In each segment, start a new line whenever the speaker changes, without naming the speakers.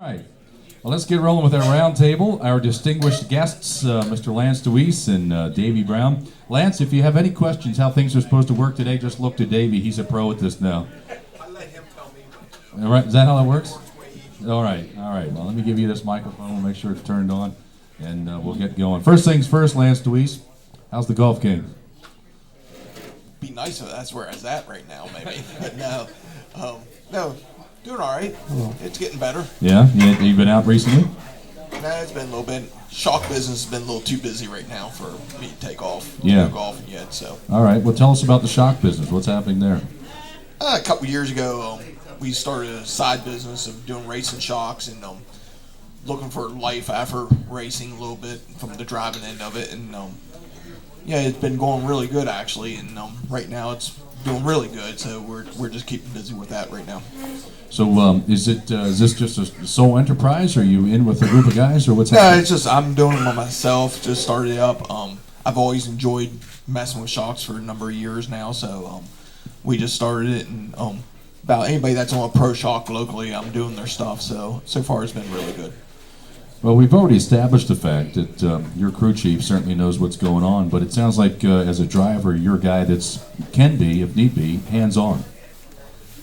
Right. Well, let's get rolling with our roundtable. Our distinguished guests, Mr. Lance Dewease and Davey Brown. Lance, if you have any questions how things are supposed to work today, just look to Davey. He's a pro at this now.
I let him tell me.
All right. Is that how that works? All right. All right. Well, let me give you this microphone. We'll make sure it's turned on, and we'll get going. First things first, Lance Dewease. How's the golf game?
Be nice if that's where I was at right now, maybe. But no, doing all right. It's getting better.
Yeah? You've been out recently?
Nah, it's been a little bit. Shock business has been a little too busy right now for me to take off.
Yeah.
No golfing yet, so.
All right. Well, tell us about the shock business. What's happening there?
A couple years ago, we started a side business of doing racing shocks and looking for life after racing a little bit from the driving end of it. And yeah, it's been going really good actually. And right now it's doing really good. So we're just keeping busy with that right now.
So is this just a sole enterprise? Or are you in with a group of guys, or what's
Yeah,
happening?
it's just I'm doing it by myself. Just started it up. I've always enjoyed messing with shocks for a number of years now. So we just started it, and about anybody that's on a pro shock locally, I'm doing their stuff. So far it's been really good.
Well, we've already established the fact that your crew chief certainly knows what's going on, but it sounds like as a driver, you're a guy that's can be, if need be, hands-on.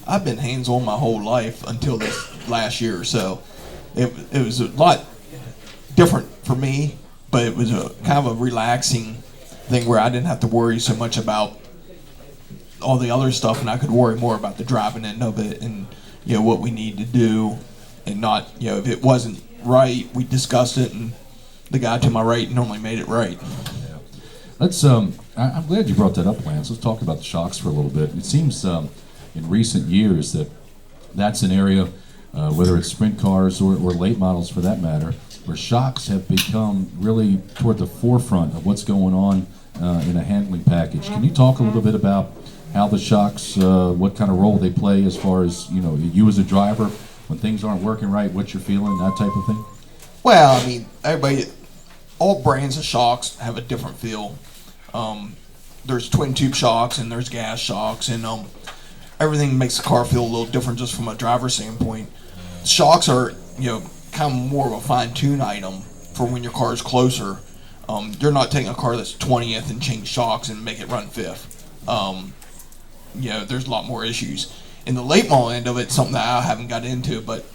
I've been hands-on my whole life until this last year or so. It was a lot different for me, but it was a kind of a relaxing thing where I didn't have to worry so much about all the other stuff, and I could worry more about the driving end of it and what we need to do, and not if it wasn't right, we discussed it, and the guy to my right normally made it right.
Yeah. Let's. I'm glad you brought that up, Lance. Let's talk about the shocks for a little bit. It seems in recent years that's an area, whether it's sprint cars or late models for that matter, where shocks have become really toward the forefront of what's going on in a handling package. Can you talk a little bit about how the shocks, what kind of role they play as far as you as a driver, when things aren't working right, what you're feeling, that type of thing?
Well, I mean, all brands of shocks have a different feel. There's twin tube shocks and there's gas shocks, and everything makes the car feel a little different just from a driver's standpoint. Shocks are, kind of more of a fine-tune item for when your car is closer. You're not taking a car that's 20th and change shocks and make it run 5th. There's a lot more issues. In the late model end of it, something that I haven't got into, but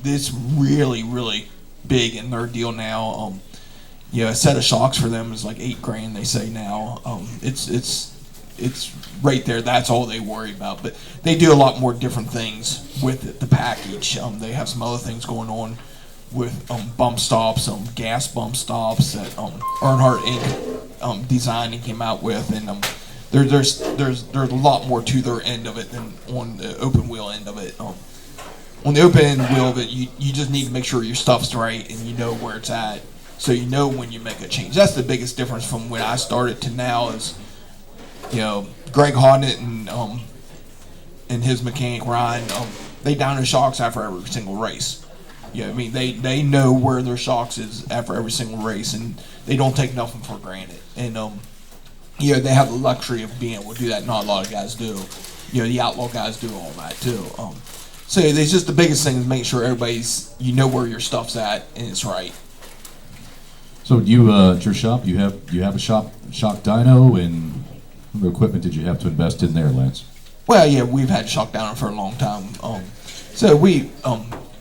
this really, really big in their deal now. A set of shocks for them is like $8,000. They say now. It's right there. That's all they worry about. But they do a lot more different things with it, the package. They have some other things going on with bump stops, gas bump stops that Earnhardt Inc. Designed and came out with, and there's a lot more to their end of it than on the open wheel end of it. On the open end wheel of it, you just need to make sure your stuff's right and you know where it's at, so you know when you make a change. That's the biggest difference from when I started to now is, Greg Hodnett and his mechanic Ryan, they down their shocks after every single race. They know where their shocks is after every single race, and they don't take nothing for granted. And they have the luxury of being able to do that. Not a lot of guys do. The outlaw guys do all that too. So it's just the biggest thing is making sure everybody's where your stuff's at and it's right.
So you at your shop, you have a shock dyno, and what equipment did you have to invest in there, Lance?
Well, yeah, we've had shock dyno for a long time.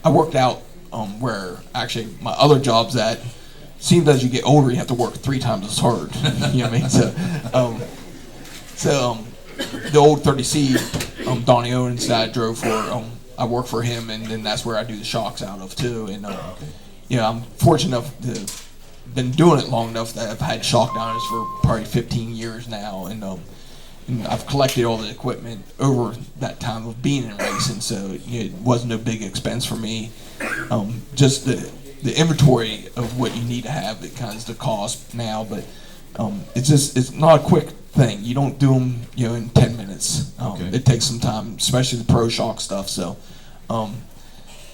I worked out where actually my other job's at. Seems as you get older, you have to work 3 times as hard. You know what I mean? So the old 30C, Donnie Owens that I drove for, I work for him, and then that's where I do the shocks out of too. And I'm fortunate enough to been doing it long enough that I've had shock dynos for probably 15 years now, and I've collected all the equipment over that time of being in racing, so it wasn't no big expense for me. Just the inventory of what you need to have, it kind of is the cost now, but it's not a quick thing. You don't do them in 10 minutes. It takes some time, especially the pro shock stuff. So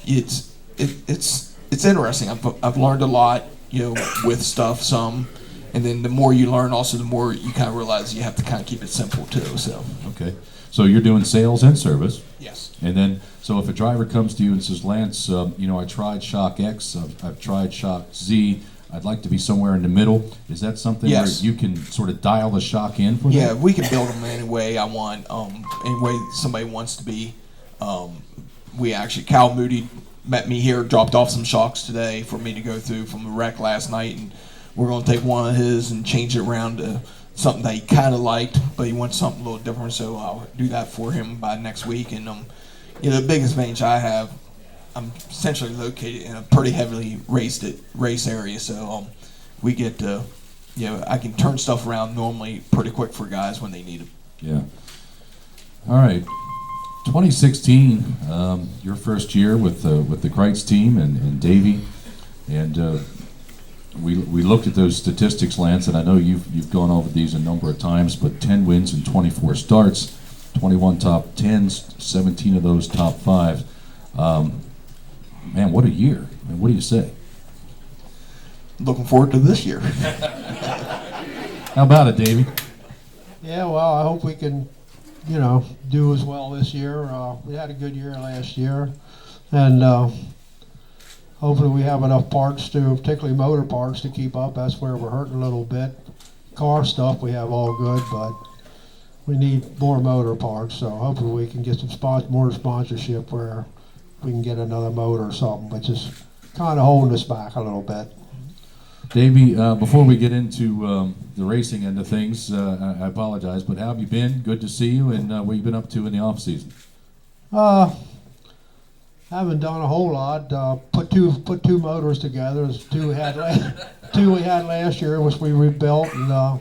it's interesting. I've learned a lot with stuff some, and then the more you learn, also the more you kind of realize you have to kind of keep it simple too. So
okay, so you're doing sales and service.
Yes.
And then So if a driver comes to you and says, Lance, I tried shock X, I've tried shock Z, I'd like to be somewhere in the middle. Is that something
Yes.
where you can sort of dial the shock in for
Yeah,
them?
we can build them any way I want, any way somebody wants to be. We actually, Cal Moody met me here, dropped off some shocks today for me to go through from the wreck last night, and we're going to take one of his and change it around to something that he kind of liked, but he wants something a little different, so I'll do that for him by next week. And the biggest advantage I have, I'm essentially located in a pretty heavily race area, so we get to, I can turn stuff around normally pretty quick for guys when they need it.
Yeah. All right. 2016, your first year with the Kreitz team and Davey, and we looked at those statistics, Lance, and I know you've gone over these a number of times, but 10 wins in 24 starts, 21 top 10s, 17 of those top 5. Man, what a year! I mean, what do you say?
Looking forward to this year.
How about it, Davey?
Yeah, well, I hope we can, do as well this year. We had a good year last year, and hopefully we have enough parts particularly motor parts, to keep up. That's where we're hurting a little bit. Car stuff we have all good, but we need more motor parts. So hopefully we can get some more sponsorship where we can get another motor or something, but just kind of holding us back a little bit.
Davey, before we get into the racing end of things, I apologize, but how have you been? Good to see you, and what have you been up to in the off season?
Haven't done a whole lot. Put two motors together. There's two we had last year, which we rebuilt, and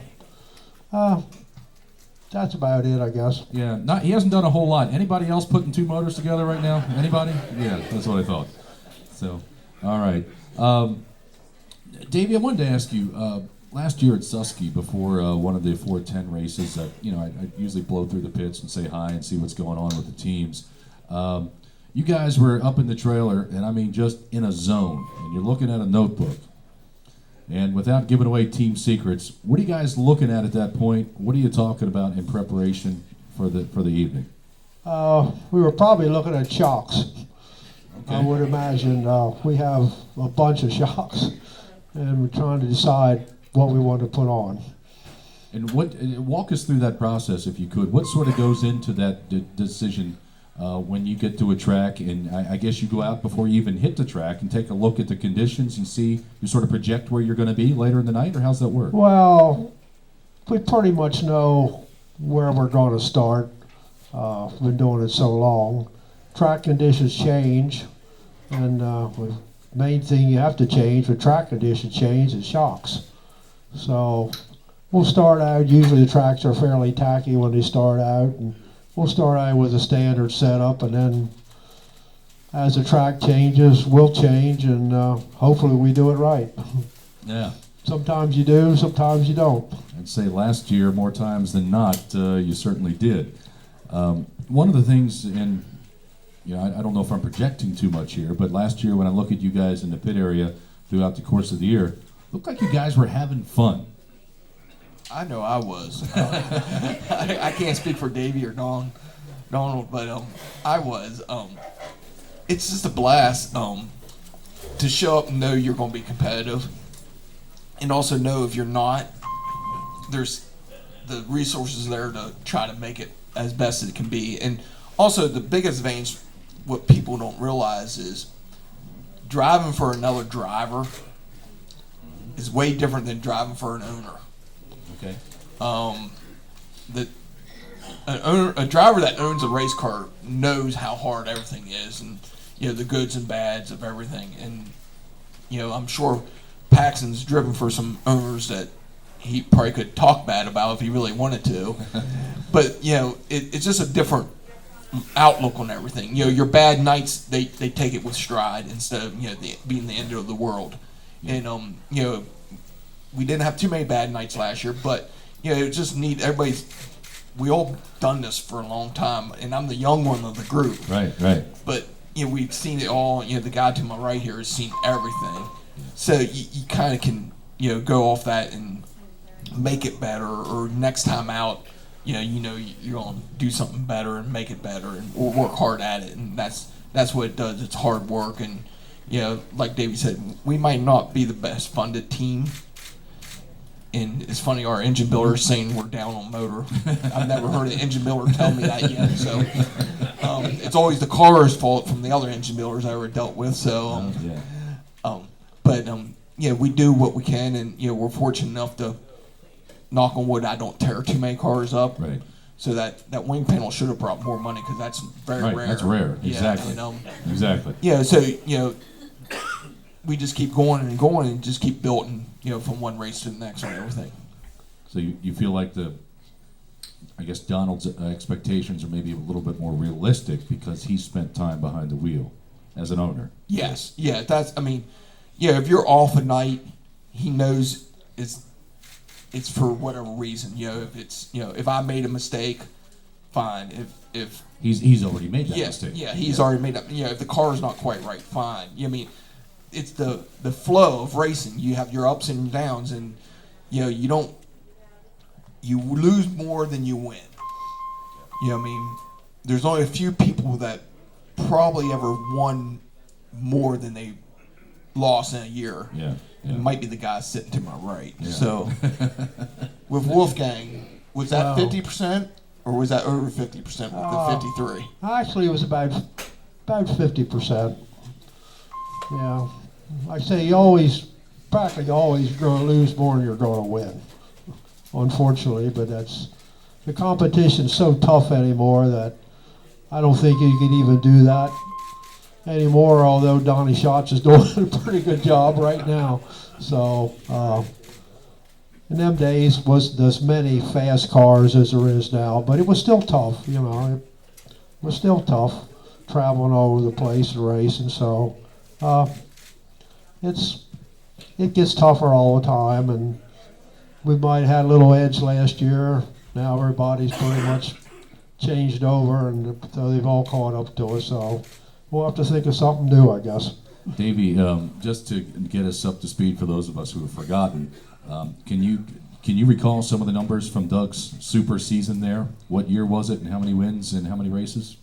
that's about it, I guess.
Yeah, he hasn't done a whole lot. Anybody else putting 2 motors together right now? Anybody? Yeah, that's what I thought. So, all right. Davey, I wanted to ask you, last year at Susky, before one of the 410 races, I usually blow through the pits and say hi and see what's going on with the teams. You guys were up in the trailer, and I mean just in a zone, and you're looking at a notebook. And without giving away team secrets, what are you guys looking at that point? What are you talking about in preparation for the evening?
We were probably looking at shocks.
Okay.
I would imagine we have a bunch of shocks, and we're trying to decide what we want to put on.
And walk us through that process, if you could. What sort of goes into that decision when you get to a track? And I guess you go out before you even hit the track and take a look at the conditions and see, you sort of project where you're going to be later in the night, or how's that work?
Well, we pretty much know where we're going to start. We've been doing it so long. Track conditions change, and the main thing you have to change with track conditions change is shocks. So we'll start out, usually the tracks are fairly tacky when they start out, and we'll start out with a standard setup, and then as the track changes, we'll change, and hopefully we do it right.
Yeah.
Sometimes you do, sometimes you don't.
I'd say last year, more times than not, you certainly did. One of the things, and I don't know if I'm projecting too much here, but last year when I look at you guys in the pit area throughout the course of the year, looked like you guys were having fun.
I know I was. I can't speak for Davey or Donald, but I was. It's just a blast to show up and know you're going to be competitive, and also know if you're not, there's the resources there to try to make it as best as it can be. And also the biggest advantage, what people don't realize, is driving for another driver is way different than driving for an owner.
Okay.
A driver that owns a race car knows how hard everything is, and the goods and bads of everything. And I'm sure Paxton's driven for some owners that he probably could talk bad about if he really wanted to. But it's just a different outlook on everything. Your bad nights, they take it with stride instead of being the end of the world. And we didn't have too many bad nights last year, but it just need everybody's. We all done this for a long time, and I'm the young one of the group.
Right.
But we've seen it all. The guy to my right here has seen everything, so you kind of can go off that and make it better. Or next time out, you're gonna do something better and make it better, and or work hard at it. And that's that's what it does. It's hard work, and like Davey said, we might not be the best funded team. And it's funny, our engine builder is saying we're down on motor. I've never heard an engine builder tell me that yet. So it's always the car's fault from the other engine builders I ever dealt with. So, we do what we can, and we're fortunate enough to, knock on wood, I don't tear too many cars up.
Right.
So that wing panel should have brought more money because that's very
Right,
rare.
that's rare. Exactly. Exactly.
Yeah. So we just keep going and just keep building, from one race to the next on everything.
So you feel like I guess Donald's expectations are maybe a little bit more realistic because he spent time behind the wheel as an owner.
Yes. Yeah. If you're off a night, he knows it's for whatever reason. If I made a mistake, fine. If
he's already made that mistake.
Yeah, he's already made up. If the car's not quite right, fine. It's the flow of racing. You have your ups and downs, and you lose more than you win. There's only a few people that probably ever won more than they lost in a year.
Yeah.
It might be the guy sitting to my right.
Yeah.
So with Wolfgang, was that 50%, or was that over 50% with the 53?
Actually, it was about 50%. Yeah, like I say, you practically always going to lose more than you're going to win, unfortunately. But the competition's so tough anymore that I don't think you could even do that anymore, although Donnie Schatz is doing a pretty good job right now. So, in them days wasn't as many fast cars as there is now, but it was still tough, it was still tough traveling all over the place and racing. So, it gets tougher all the time, and we might have had a little edge last year. Now everybody's pretty much changed over, and so they've all caught up to us. So we'll have to think of something new, I guess.
Davey, just to get us up to speed for those of us who have forgotten, can you recall some of the numbers from Doug's super season there? What year was it, and how many wins and how many races?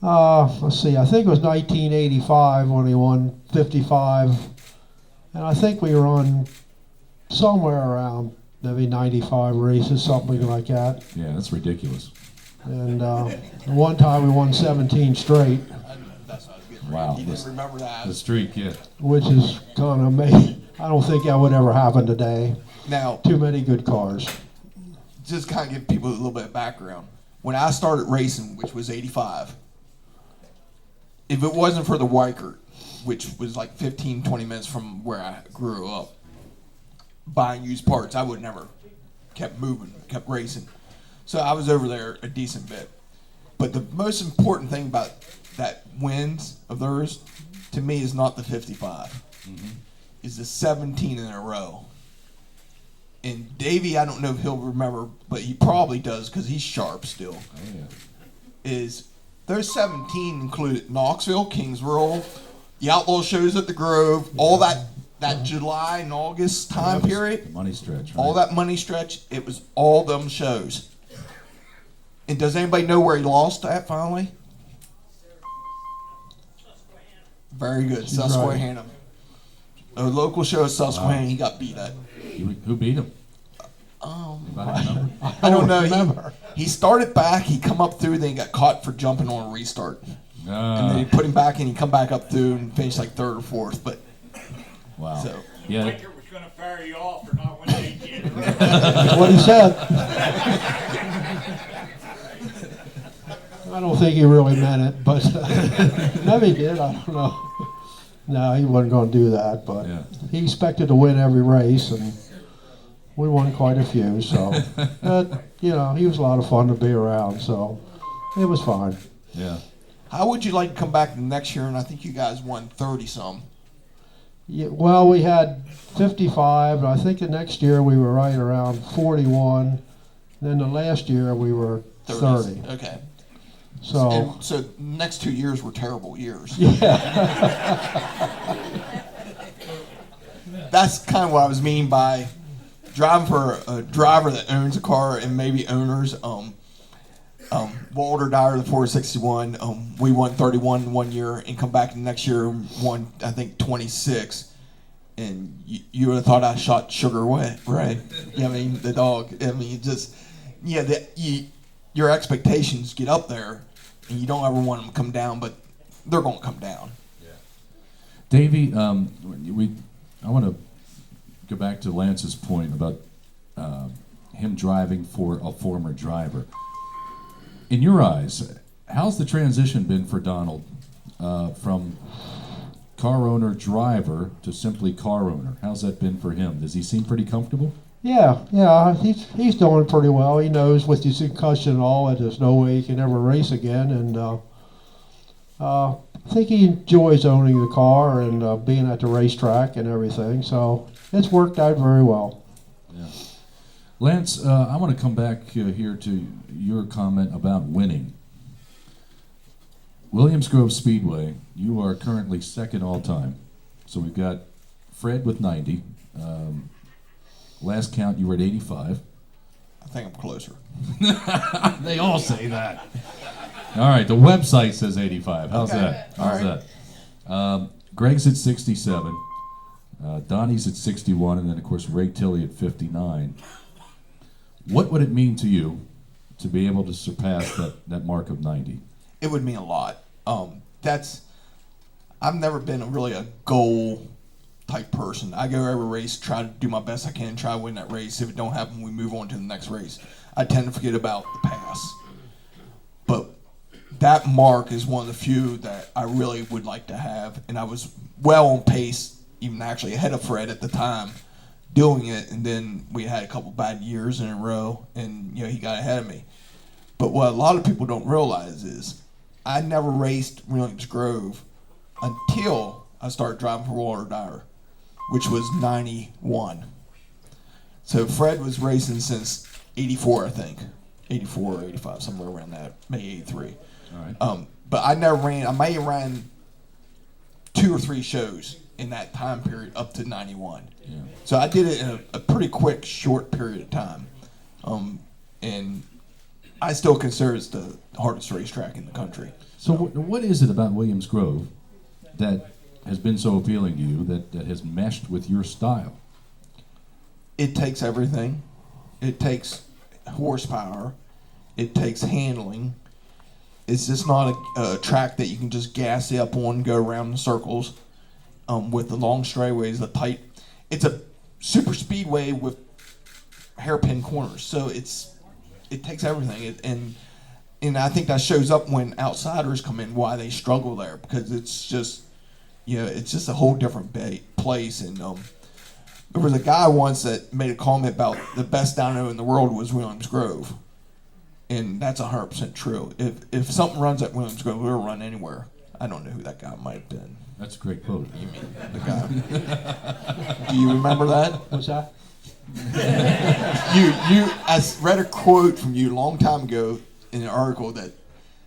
Let's see, I think it was 1985 when he won 55, and I think we were on somewhere around maybe 95 races, something like that.
Yeah, that's ridiculous.
And one time we won 17 straight.
That's what I was getting
Wow.
ready. He didn't remember that.
The streak, yeah.
Which is kind of amazing. I don't think that would ever happen today.
Now,
Too many good cars.
just kind of give people a little bit of background. When I started racing, which was 85, if it wasn't for the Weikert, which was like 15, 20 minutes from where I grew up, buying used parts, I would never kept moving, kept racing. So I was over there a decent bit. But the most important thing about that wins of theirs, to me, is not the 55. Is the 17 in a row. And Davey, I don't know if he'll remember, but he probably does because he's sharp still.
Oh, yeah.
Is those 17 included Knoxville, Kingsborough, the Outlaw shows at the Grove, all that July and August time period,
The money stretch, right?
all that money stretch, it was all them shows. And does anybody know where he lost at finally? Very good, Susquehanna. A local show at Susquehanna, he got beat at.
Who beat him? Anybody remember?
I don't know. He started back, he come up through, then he got caught for jumping on a restart. And then he put him back and he come back up through and finished like third or fourth. But
Wow.
so
Yeah.
Biker was going to fire you off for not winning 18.
That's what he said. I don't think he really meant it, but maybe he did. I don't know. No, he wasn't going to do that, but
Yeah.
he expected to win every race, and we won quite a few. So, he was a lot of fun to be around. So, it was fine.
Yeah.
how would you like to come back the next year? And I think you guys won 30-some.
Yeah, well, we had 55, and I think the next year we were right around 41. Then the last year we were 30.
Okay.
So,
And so the next 2 years were terrible years. That's kind of what I was meaning by driving for a driver that owns a car and maybe owners. Walter Dyer, the 461, we won 31 one year and come back the next year and won, I think, 26. And you would have thought I shot Sugar away, right? I mean, the dog. I mean, your expectations get up there, and you don't ever want them to come down, but they're going to come down.
Yeah. Davey, I want to go back to Lance's point about him driving for a former driver. In your eyes, how's the transition been for Donald from car owner driver to simply car owner? How's that been for him? Does he seem pretty comfortable?
Yeah, he's doing pretty well. He knows with his concussion and all that there's no way he can ever race again, and I think he enjoys owning the car and being at the racetrack and everything. So it's worked out very well.
Yeah. Lance, I want to come back here to your comment about winning. Williams Grove Speedway, you are currently second all time. So we've got Fred with 90. Last count, you were at 85.
I think I'm closer.
They all say that. All right, the website says 85. How's that? How's that? Greg's at 67. Donnie's at 61, and then, of course, Ray Tilley at 59. What would it mean to you to be able to surpass that mark of 90?
It would mean a lot. I've never been really a goal type person. I go every race, try to do my best I can, try to win that race. If it don't happen, we move on to the next race. I tend to forget about the past. But that mark is one of the few that I really would like to have. And I was well on pace, even actually ahead of Fred at the time, doing it. And then we had a couple bad years in a row, and he got ahead of me. But what a lot of people don't realize is I never raced Williams Grove until I started driving for Walter Dyer, which was 91. So Fred was racing since 84, I think. 84 or 85, somewhere around that, maybe 83.
All right.
But I never ran, I may have ran 2 or 3 shows in that time period up to 91.
Yeah.
So I did it in a pretty quick, short period of time. And I still consider it the hardest racetrack in the country.
So what is it about Williams Grove that has been so appealing to you, that has meshed with your style?
It takes everything. It takes horsepower. It takes handling. It's just not a track that you can just gas up on and go around in circles with the long straightaways, the tight. It's a super speedway with hairpin corners. So it takes everything. And I think that shows up when outsiders come in, why they struggle there, because it's just, it's just a whole different place. And there was a guy once that made a comment about the best dyno in the world was Williams Grove. And that's 100% true. If something runs at Williams Grove, it'll run anywhere. I don't know who that guy might have been.
That's a great quote.
You mean the guy? Do you remember that?
What's that?
I read a quote from you a long time ago in an article that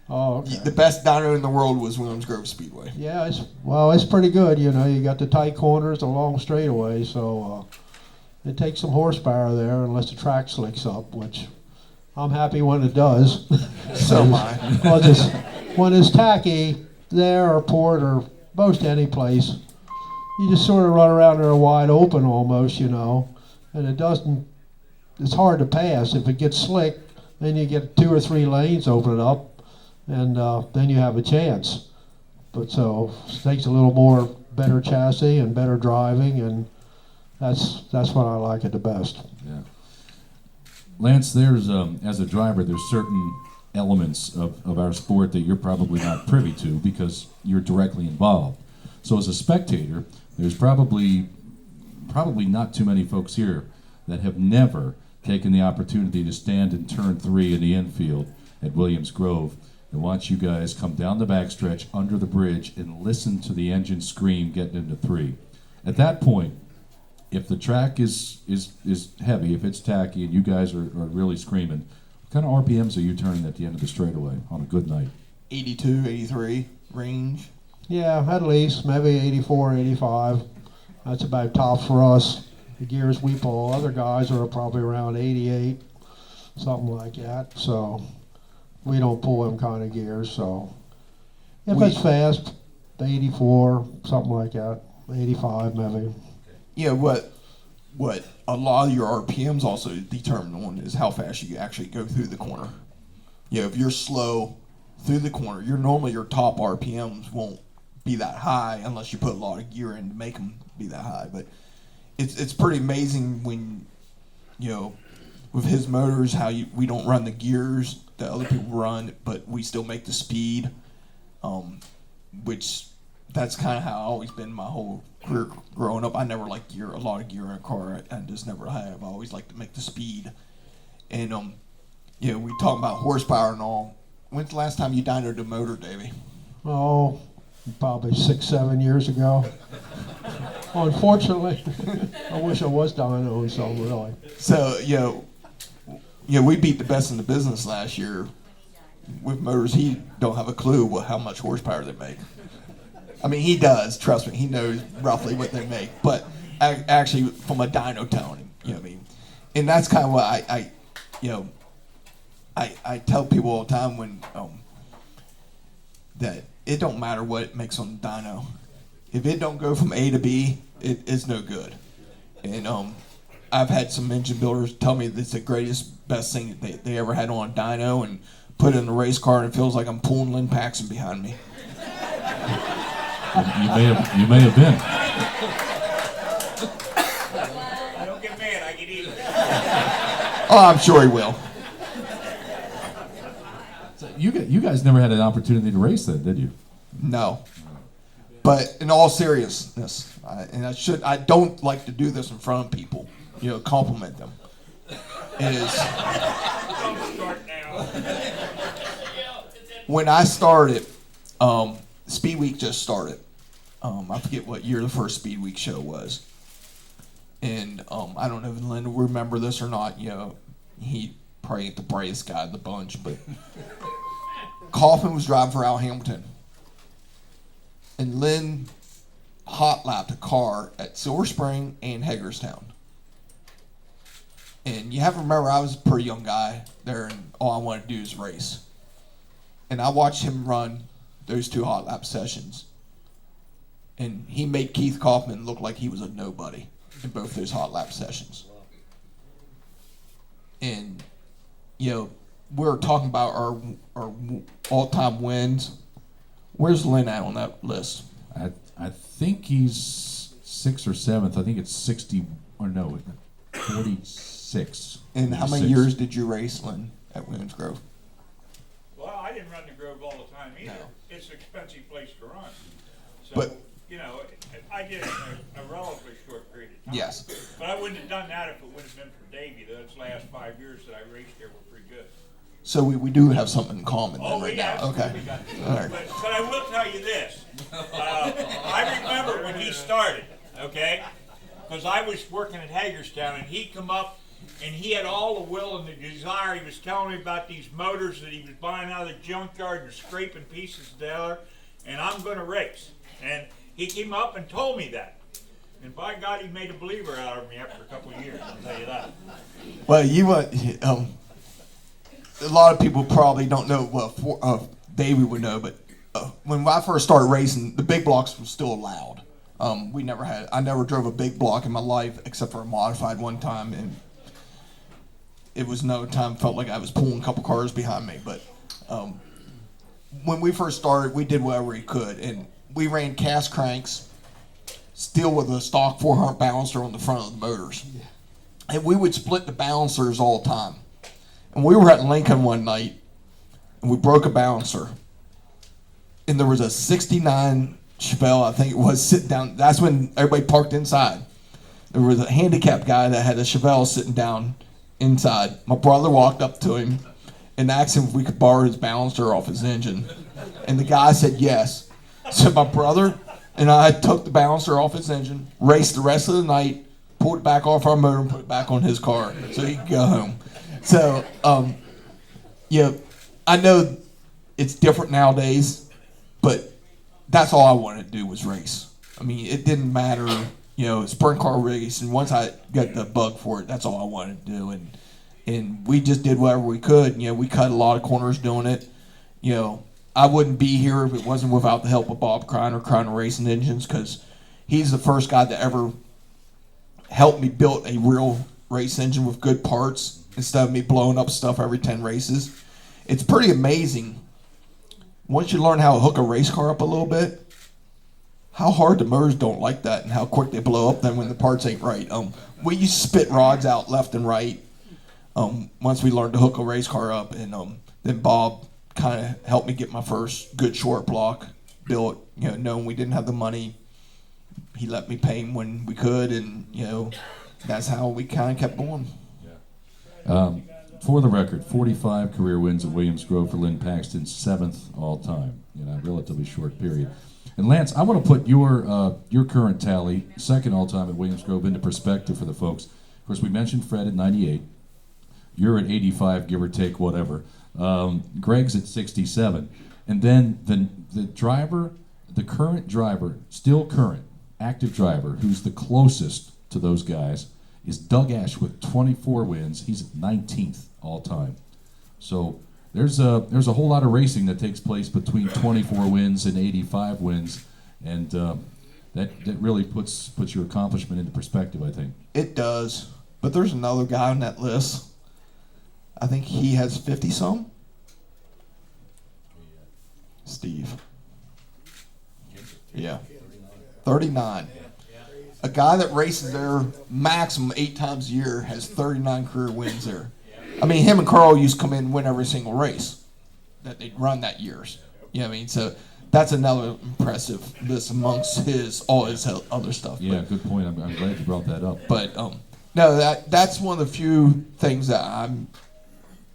the best dyno in the world was Williams Grove Speedway.
Yeah, it's pretty good. You got the tight corners, the long straightaways, so it takes some horsepower there unless the track slicks up, which I'm happy when it does.
So am I.
Well, when it's tacky there or port or most any place, you just sort of run around there wide open almost, and it's hard to pass. If it gets slick, then you get 2 or 3 lanes open up, and then you have a chance. But so it takes a little more better chassis and better driving, and that's what I like it the best.
Yeah. Lance, there's as a driver, there's certain elements of our sport that you're probably not privy to because you're directly involved. So as a spectator, there's probably not too many folks here that have never taken the opportunity to stand in turn 3 in the infield at Williams Grove and watch you guys come down the backstretch under the bridge and listen to the engine scream getting into 3. At that point, if the track is heavy, if it's tacky and you guys are really screaming, what kind of RPMs are you turning at the end of the straightaway on a good night?
82, 83 range.
Yeah, at least, maybe 84, 85. That's about top for us. The gears we pull, other guys are probably around 88, something like that. So we don't pull them kind of gears. So if
We-
it's fast, 84, something like that, 85 maybe.
Yeah, what a lot of your RPMs also determine on is how fast you actually go through the corner. You know, if you're slow through the corner, your top RPMs won't be that high unless you put a lot of gear in to make them be that high. But it's pretty amazing when, you know, with his motors, how we don't run the gears that other people run, but we still make the speed, which that's kind of how I've always been my whole career growing up. I never liked a lot of gear in a car. I just never have. I always liked to make the speed. And, you know, we talk about horsepower and all. When's the last time you dynoed a motor, Davey?
Oh, probably 6, 7 years ago. Unfortunately, I wish I was dynoing some, really.
So, you know, we beat the best in the business last year with motors. He don't have a clue how much horsepower they make. I mean, he does. Trust me, he knows roughly what they make. But actually, from a dyno tone, you know what I mean. And that's kind of what I tell people all the time when that it don't matter what it makes on the dyno. If it don't go from A to B, it is no good. And I've had some engine builders tell me that's the best thing that they ever had on a dyno, and put it in a race car, and it feels like I'm pulling Lynn Paxson behind me.
You may have been.
Don't get mad, I get even.
Oh, I'm sure he will.
So you guys never had an opportunity to race that, did you?
No. But in all seriousness, I don't like to do this in front of people, you know, compliment them. Is
Don't start now.
when I started, Speed Week just started. I forget what year the first Speed Week show was. And I don't know if Lynn will remember this or not. You know, he probably ain't the brightest guy of the bunch, but Kaufman was driving for Al Hamilton. And Lynn hot lapped a car at Silver Spring and Hagerstown. And you have to remember, I was a pretty young guy there, and all I wanted to do is race. And I watched him run those 2 hot lap sessions. And he made Keith Kaufman look like he was a nobody in both those hot lap sessions. And, you know, we're talking about our all-time wins. Where's Lynn at on that list?
I think he's 6th or 7th. I think it's 60 or no, 46.
And how many
46.
years did you race, Lynn, at Williams Grove?
Well, I didn't run the Grove all the time either.
No.
It's an expensive place to run. So,
But-
you know, I did it in a relatively short period of time.
Yes.
But I wouldn't have done that if it wouldn't have been for Davey. Those last 5 years that I raced there were pretty good.
So we do have something in common then
Oh,
right
we
now. Okay.
absolutely got it.
All right.
But I will tell you this. I remember when he started, okay? Because I was working at Hagerstown, and he come up, and he had all the will and the desire. He was telling me about these motors that he was buying out of the junkyard and scraping pieces together, and I'm going to race. And he came up and told me that. And by God, he made a believer out of me after a couple of years, I'll tell you that.
Well, a lot of people probably don't know. Well, Davey would know, but when I first started racing, the big blocks were still allowed. I never drove a big block in my life except for a modified one time, and it was no time felt like I was pulling a couple cars behind me. But when we first started, we did whatever we could, and we ran cast cranks, still with a stock 400 balancer on the front of the motors, and we would split the balancers all the time. And we were at Lincoln one night, and we broke a balancer. And there was a 69 Chevelle, I think it was, sitting down. That's when everybody parked inside. There was a handicapped guy that had a Chevelle sitting down inside. My brother walked up to him and asked him if we could borrow his balancer off his engine. And the guy said yes. So my brother and I took the balancer off his engine, raced the rest of the night, pulled it back off our motor, and put it back on his car so he could go home. So, yeah, I know it's different nowadays, but that's all I wanted to do was race. I mean, it didn't matter, sprint car race. And once I got the bug for it, that's all I wanted to do. And and we just did whatever we could. We cut a lot of corners doing it. I wouldn't be here if it wasn't without the help of Bob Kreiner Racing Engines, because he's the first guy that ever helped me build a real race engine with good parts instead of me blowing up stuff every 10 races. It's pretty amazing once you learn how to hook a race car up a little bit, how hard the motors don't like that and how quick they blow up then when the parts ain't right. We used to spit rods out left and right once we learned to hook a race car up, and then Bob kind of helped me get my first good short block built. Knowing we didn't have the money, he let me pay him when we could, and that's how we kind of kept going.
For the record, 45 career wins at Williams Grove for Lynn Paxton, 7th all time in a relatively short period. And Lance, I want to put your current tally, 2nd all time at Williams Grove, into perspective for the folks. Of course, we mentioned Fred at 98. You're at 85, give or take, whatever. Greg's at 67. And then the driver, the current driver, still current, active driver, who's the closest to those guys, is Doug Ash with 24 wins. He's at 19th all time. So there's a whole lot of racing that takes place between 24 wins and 85 wins, and that really puts your accomplishment into perspective, I think.
It does. But there's another guy on that list. I think he has 50-some. Steve. Yeah. 39. A guy that races there maximum 8 times a year has 39 career wins there. I mean, him and Carl used to come in and win every single race that they'd run that years. You know what I mean? So that's another impressive list amongst all his other stuff.
Yeah, good point. I'm glad you brought that up.
But no, that's one of the few things that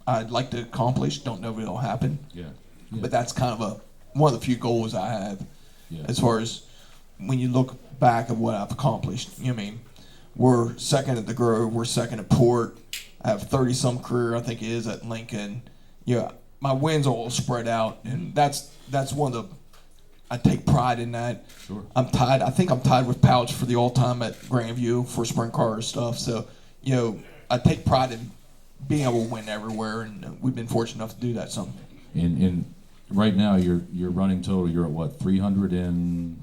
I'd like to accomplish. Don't know if it'll happen.
Yeah.
But that's kind of one of the few goals I have, as far as when you look back at what I've accomplished. I mean, we're 2nd at the Grove, we're 2nd at Port. I have 30-some career, I think it is, at Lincoln. My wins are all spread out, and that's one of the. I take pride in that.
Sure.
I think I'm tied with Pouch for the all-time at Grandview for sprint car stuff. So, I take pride in being able to win everywhere, and we've been fortunate enough to do that some.
And right now, your running total, you're at what, 300 and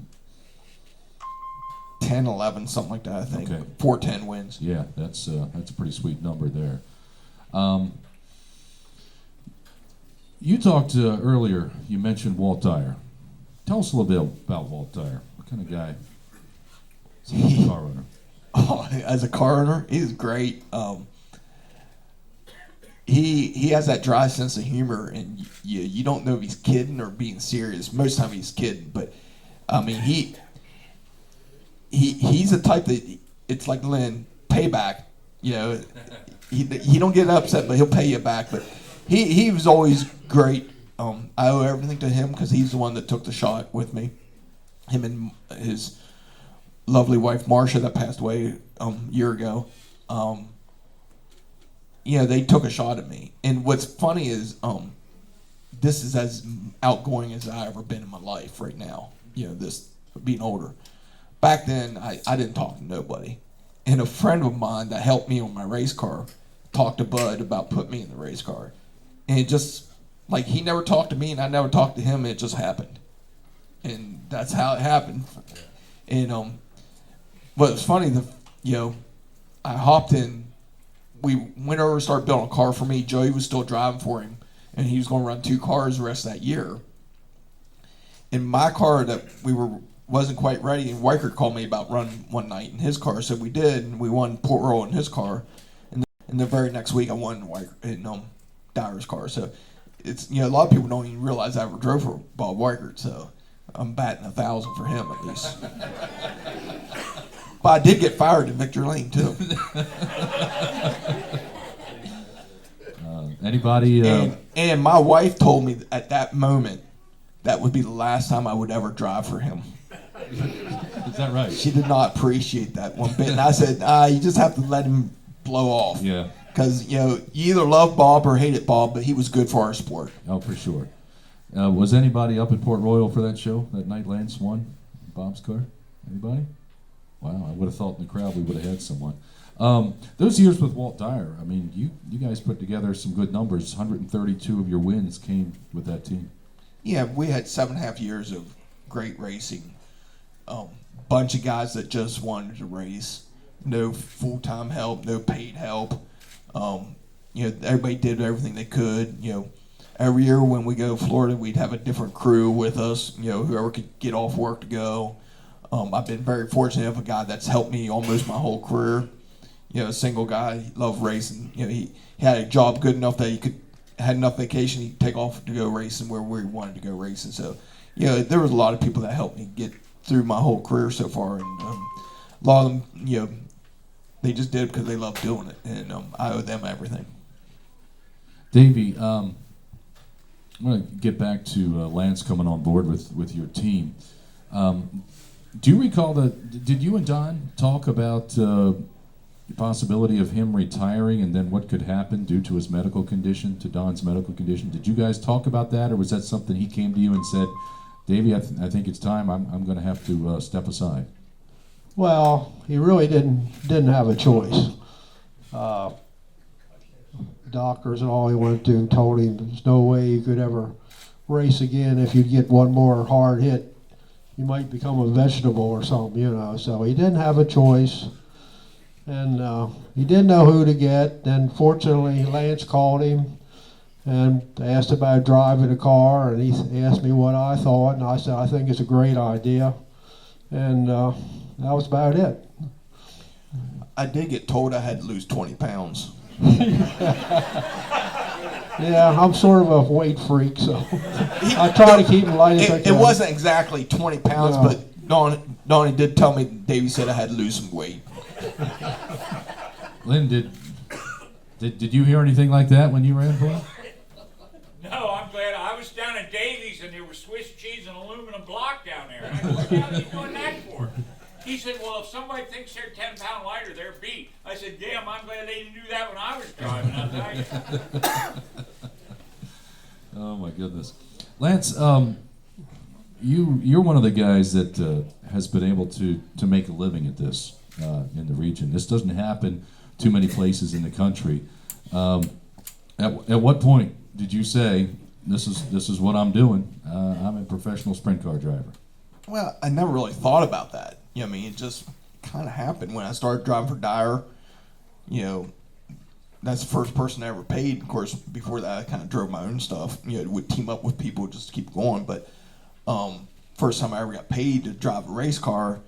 10, 11, something like that, I think.
Okay.
410 wins.
Yeah, that's a pretty sweet number there. You talked earlier, you mentioned Walt Dyer. Tell us a little bit about Walt Dyer. What kind of guy is he as a car runner?
Oh, as a car runner, he's great. He has that dry sense of humor, and you don't know if he's kidding or being serious. Most of the time he's kidding, but I mean he's the type that it's like Lynn, payback. He don't get upset, but he'll pay you back. But he was always great. I owe everything to him because he's the one that took the shot with me. Him and his lovely wife Marcia that passed away a year ago. They took a shot at me. And what's funny is this is as outgoing as I've ever been in my life right now. This being older. Back then, I didn't talk to nobody. And a friend of mine that helped me on my race car talked to Bud about putting me in the race car. And it just, like, he never talked to me and I never talked to him. It just happened. And that's how it happened. And but it's funny, I hopped in. We went over and started building a car for me. Joey was still driving for him. And he was going to run 2 cars the rest of that year. In my car that wasn't quite ready, and Weichert called me about running one night in his car, so we did, and we won Port Royal in his car, and the very next week I won in Dyer's car. So it's a lot of people don't even realize I ever drove for Bob Weichert, so I'm batting 1,000 for him at least. But I did get fired in Victory Lane too.
Anybody?
And my wife told me at that moment that would be the last time I would ever drive for him.
Is that right?
She did not appreciate that one bit. And I said, you just have to let him blow off.
Yeah.
Because, you either love Bob or hated Bob, but he was good for our sport.
Oh, for sure. Was anybody up at Port Royal for that show that night Lance won Bob's car? Anybody? Wow, I would have thought in the crowd we would have had someone. Those years with Walt Dyer, I mean, you guys put together some good numbers. 132 of your wins came with that team.
Yeah, we had 7.5 years of great racing. Bunch of guys that just wanted to race. No full-time help, no paid help. Everybody did everything they could. Every year when we go to Florida, we'd have a different crew with us. Whoever could get off work to go. I've been very fortunate to have a guy that's helped me almost my whole career. A single guy, he loved racing. He had a job good enough that he had enough vacation, he'd take off to go racing where we wanted to go racing. So, there was a lot of people that helped me get through my whole career so far, and a lot of them, they just did it because they loved doing it, and I owe them everything.
Davey, I'm going to get back to Lance coming on board with your team. Do you recall did you and Don talk about the possibility of him retiring and then what could happen due to his medical condition, to Don's medical condition? Did you guys talk about that, or was that something he came to you and said, Davey, I think it's time, I'm going to have to step aside?
Well, he really didn't have a choice. Doctors and all he went to and told him there's no way he could ever race again. If you get one more hard hit, you might become a vegetable or something, So he didn't have a choice, and he didn't know who to get. Then fortunately, Lance called him and asked about driving a car, and he asked me what I thought, and I said I think it's a great idea, and that was about it.
I did get told I had to lose 20 pounds.
Yeah, I'm sort of a weight freak, so I try to keep him light as I
It
can.
wasn't exactly 20 pounds,
No.
but Donnie did tell me, Davey said I had to lose some weight.
Lynn, did you hear anything like that when you ran for him?
No, I'm glad. I was down at Davies and there was Swiss cheese and aluminum block down there. And I go, what the hell are you doing that for? He said, well, if somebody thinks they're 10 pounds lighter, they're beat. I said, damn, I'm glad they didn't do that when I was driving, I'll tell you.
Oh my goodness, Lance, you're one of the guys that has been able to make a living at this in the region. This doesn't happen too many places in the country. At what point did you say this is what I'm doing? I'm a professional sprint car driver.
Well, I never really thought about that. It just kind of happened when I started driving for Dyer. That's the first person I ever paid. Of course, before that, I kind of drove my own stuff. Would team up with people just to keep going. But first time I ever got paid to drive a race car,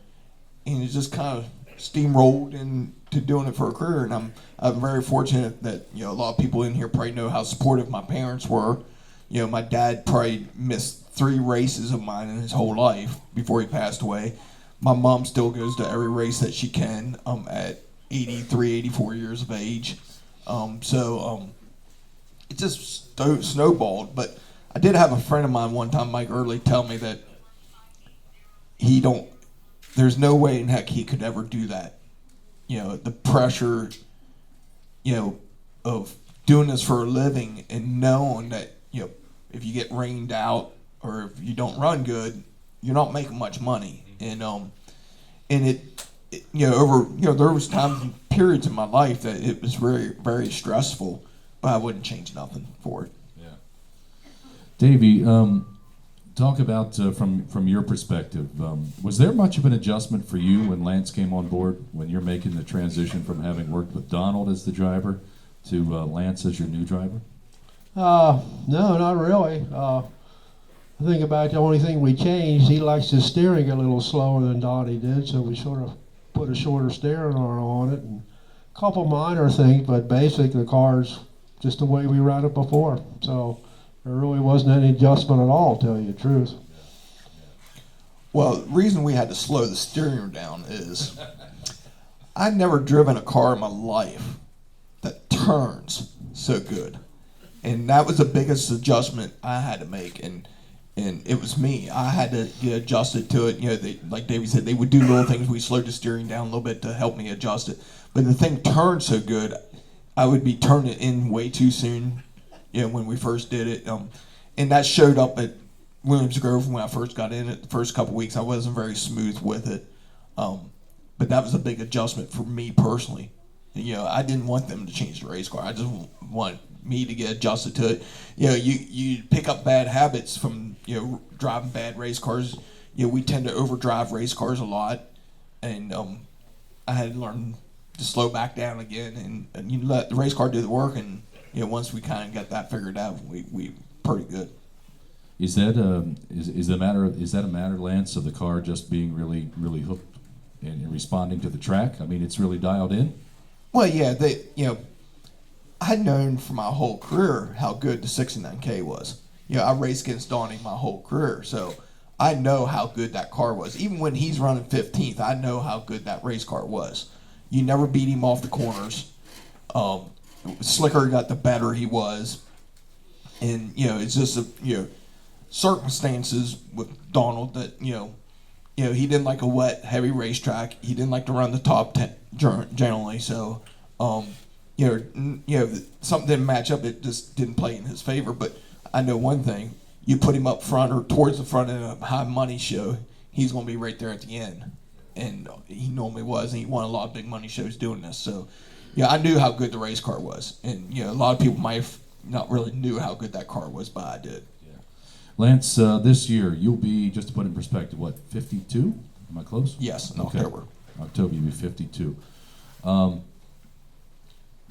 and it just kind of steamrolled into doing it for a career. And I'm very fortunate that a lot of people in here probably know how supportive my parents were. My dad probably missed 3 races of mine in his whole life before he passed away. My mom still goes to every race that she can at 83, 84 years of age. It just snowballed. But I did have a friend of mine one time, Mike Early, tell me that there's no way in heck he could ever do that. The pressure, of doing this for a living and knowing that, if you get rained out or if you don't run good, you're not making much money. And there was times and periods in my life that it was very, very stressful, but I wouldn't change nothing for it.
Yeah. Davey, talk about from your perspective. Was there much of an adjustment for you when Lance came on board, when you're making the transition from having worked with Donald as the driver to Lance as your new driver?
No, not really. I think about the only thing we changed, he likes his steering a little slower than Donnie did, so we sort of put a shorter steering arm on it, and a couple minor things, but basically the car's just the way we ran it before. So there really wasn't any adjustment at all, to tell you the truth.
Well, the reason we had to slow the steering down is I'd never driven a car in my life that turns so good. And that was the biggest adjustment I had to make, and it was me. I had to get adjusted to it. Like Davey said, they would do little things. We slowed the steering down a little bit to help me adjust it. But the thing turned so good, I would be turning it in way too soon, when we first did it. And that showed up at Williams Grove when I first got in it. The first couple weeks, I wasn't very smooth with it. But but that was a big adjustment for me personally. I didn't want them to change the race car. I just want me to get adjusted to it. You pick up bad habits from driving bad race cars. We tend to overdrive race cars a lot, and I had to learn to slow back down again, and you let the race car do the work. And once we kind of got that figured out, we pretty good.
Is that a matter, Lance, of the car just being really, really hooked and responding to the track? I mean, it's really dialed in.
Well, yeah, I'd known for my whole career how good the 69K was. I raced against Donnie my whole career, so I know how good that car was. Even when he's running 15th, I know how good that race car was. You never beat him off the corners. Slicker got the better he was, and it's just circumstances with Donald that he didn't like a wet, heavy racetrack. He didn't like to run the top 10 generally. So, something didn't match up. It just didn't play in his favor. But I know one thing: you put him up front or towards the front in a high money show, he's going to be right there at the end. And he normally was, and he won a lot of big money shows doing this. So, I knew how good the race car was, and a lot of people might have not really knew how good that car was, but I did.
Lance, this year you'll be, just to put it in perspective, what, 52? Am I close?
Yes, in
Okay.
October.
October, you'll be 52.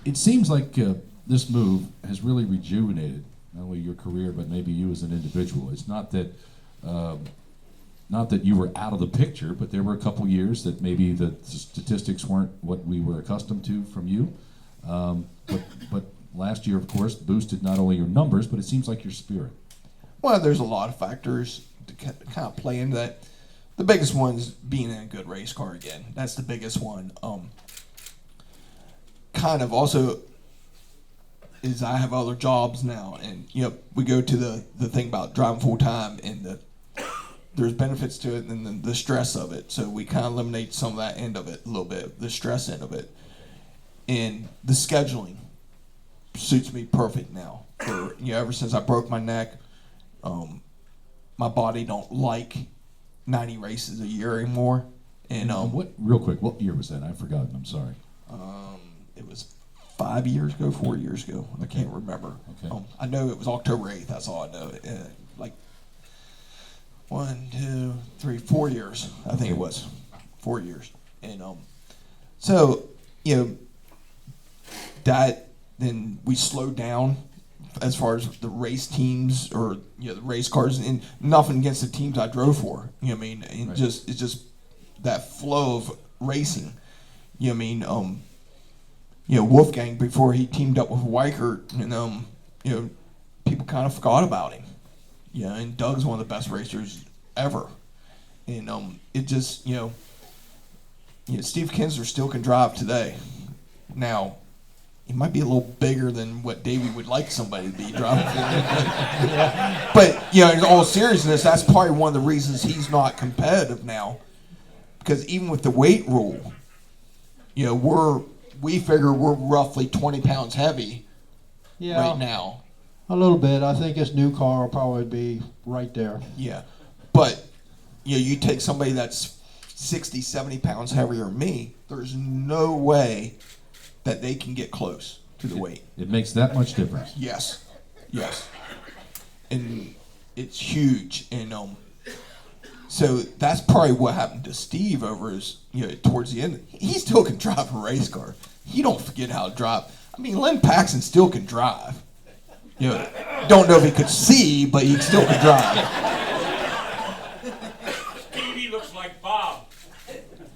It seems like this move has really rejuvenated not only your career, but maybe you as an individual. It's not that you were out of the picture, but there were a couple years that maybe the statistics weren't what we were accustomed to from you. But last year, of course, boosted not only your numbers, but it seems like your spirit.
Well, there's a lot of factors to kind of play into that. The biggest one is being in a good race car again. That's the biggest one. Kind of also is I have other jobs now, and we go to the thing about driving full time, and there's benefits to it, and the stress of it. So we kind of eliminate some of that end of it a little bit, the stress end of it, and the scheduling suits me perfect now. For ever since I broke my neck. My body don't like 90 races a year anymore. And
real quick, what year was that? I've forgotten. I'm sorry.
It was 5 years ago, 4 years ago. I can't remember.
Okay.
I know it was October 8th. That's all I know. Like 1, 2, 3, 4 years. I think it was 4 years. And so that then we slowed down. As far as the race teams or the race cars, and nothing against the teams I drove for, and right. It's just that flow of racing, Wolfgang before he teamed up with Weichert, and people kind of forgot about him, and Doug's one of the best racers ever, and it just Steve Kinsler still can drive today, now. He might be a little bigger than what Davey would like somebody to be driving for. But in all seriousness, that's probably one of the reasons he's not competitive now. Because even with the weight rule, we figure we're roughly 20 pounds heavy right now.
A little bit. I think his new car will probably be right there.
Yeah. But you take somebody that's 60, 70 pounds heavier than me, there's no way that they can get close to the weight.
It makes that much difference.
Yes. And it's huge. And so that's probably what happened to Steve over his, towards the end. He still can drive a race car. He don't forget how to drive. I mean, Lynn Paxson still can drive. Don't know if he could see, but he still can drive.
Stevie looks like Bob.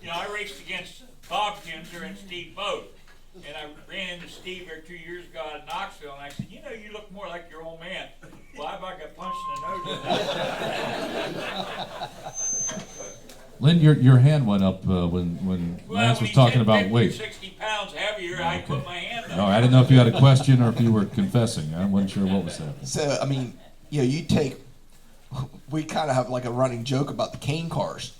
I raced against Bob Kinzer and Steve both. And I ran into Steve there 2 years ago out of Knoxville, and I said, you look more like your old man. Well, I about got punched in the nose.
Lynn, your hand went up when Lance was talking about weight.
60 pounds heavier, I put my hand up.
No, I didn't know if you had a question or if you were confessing. I wasn't sure what was happening.
So, we kind of have like a running joke about the cane cars.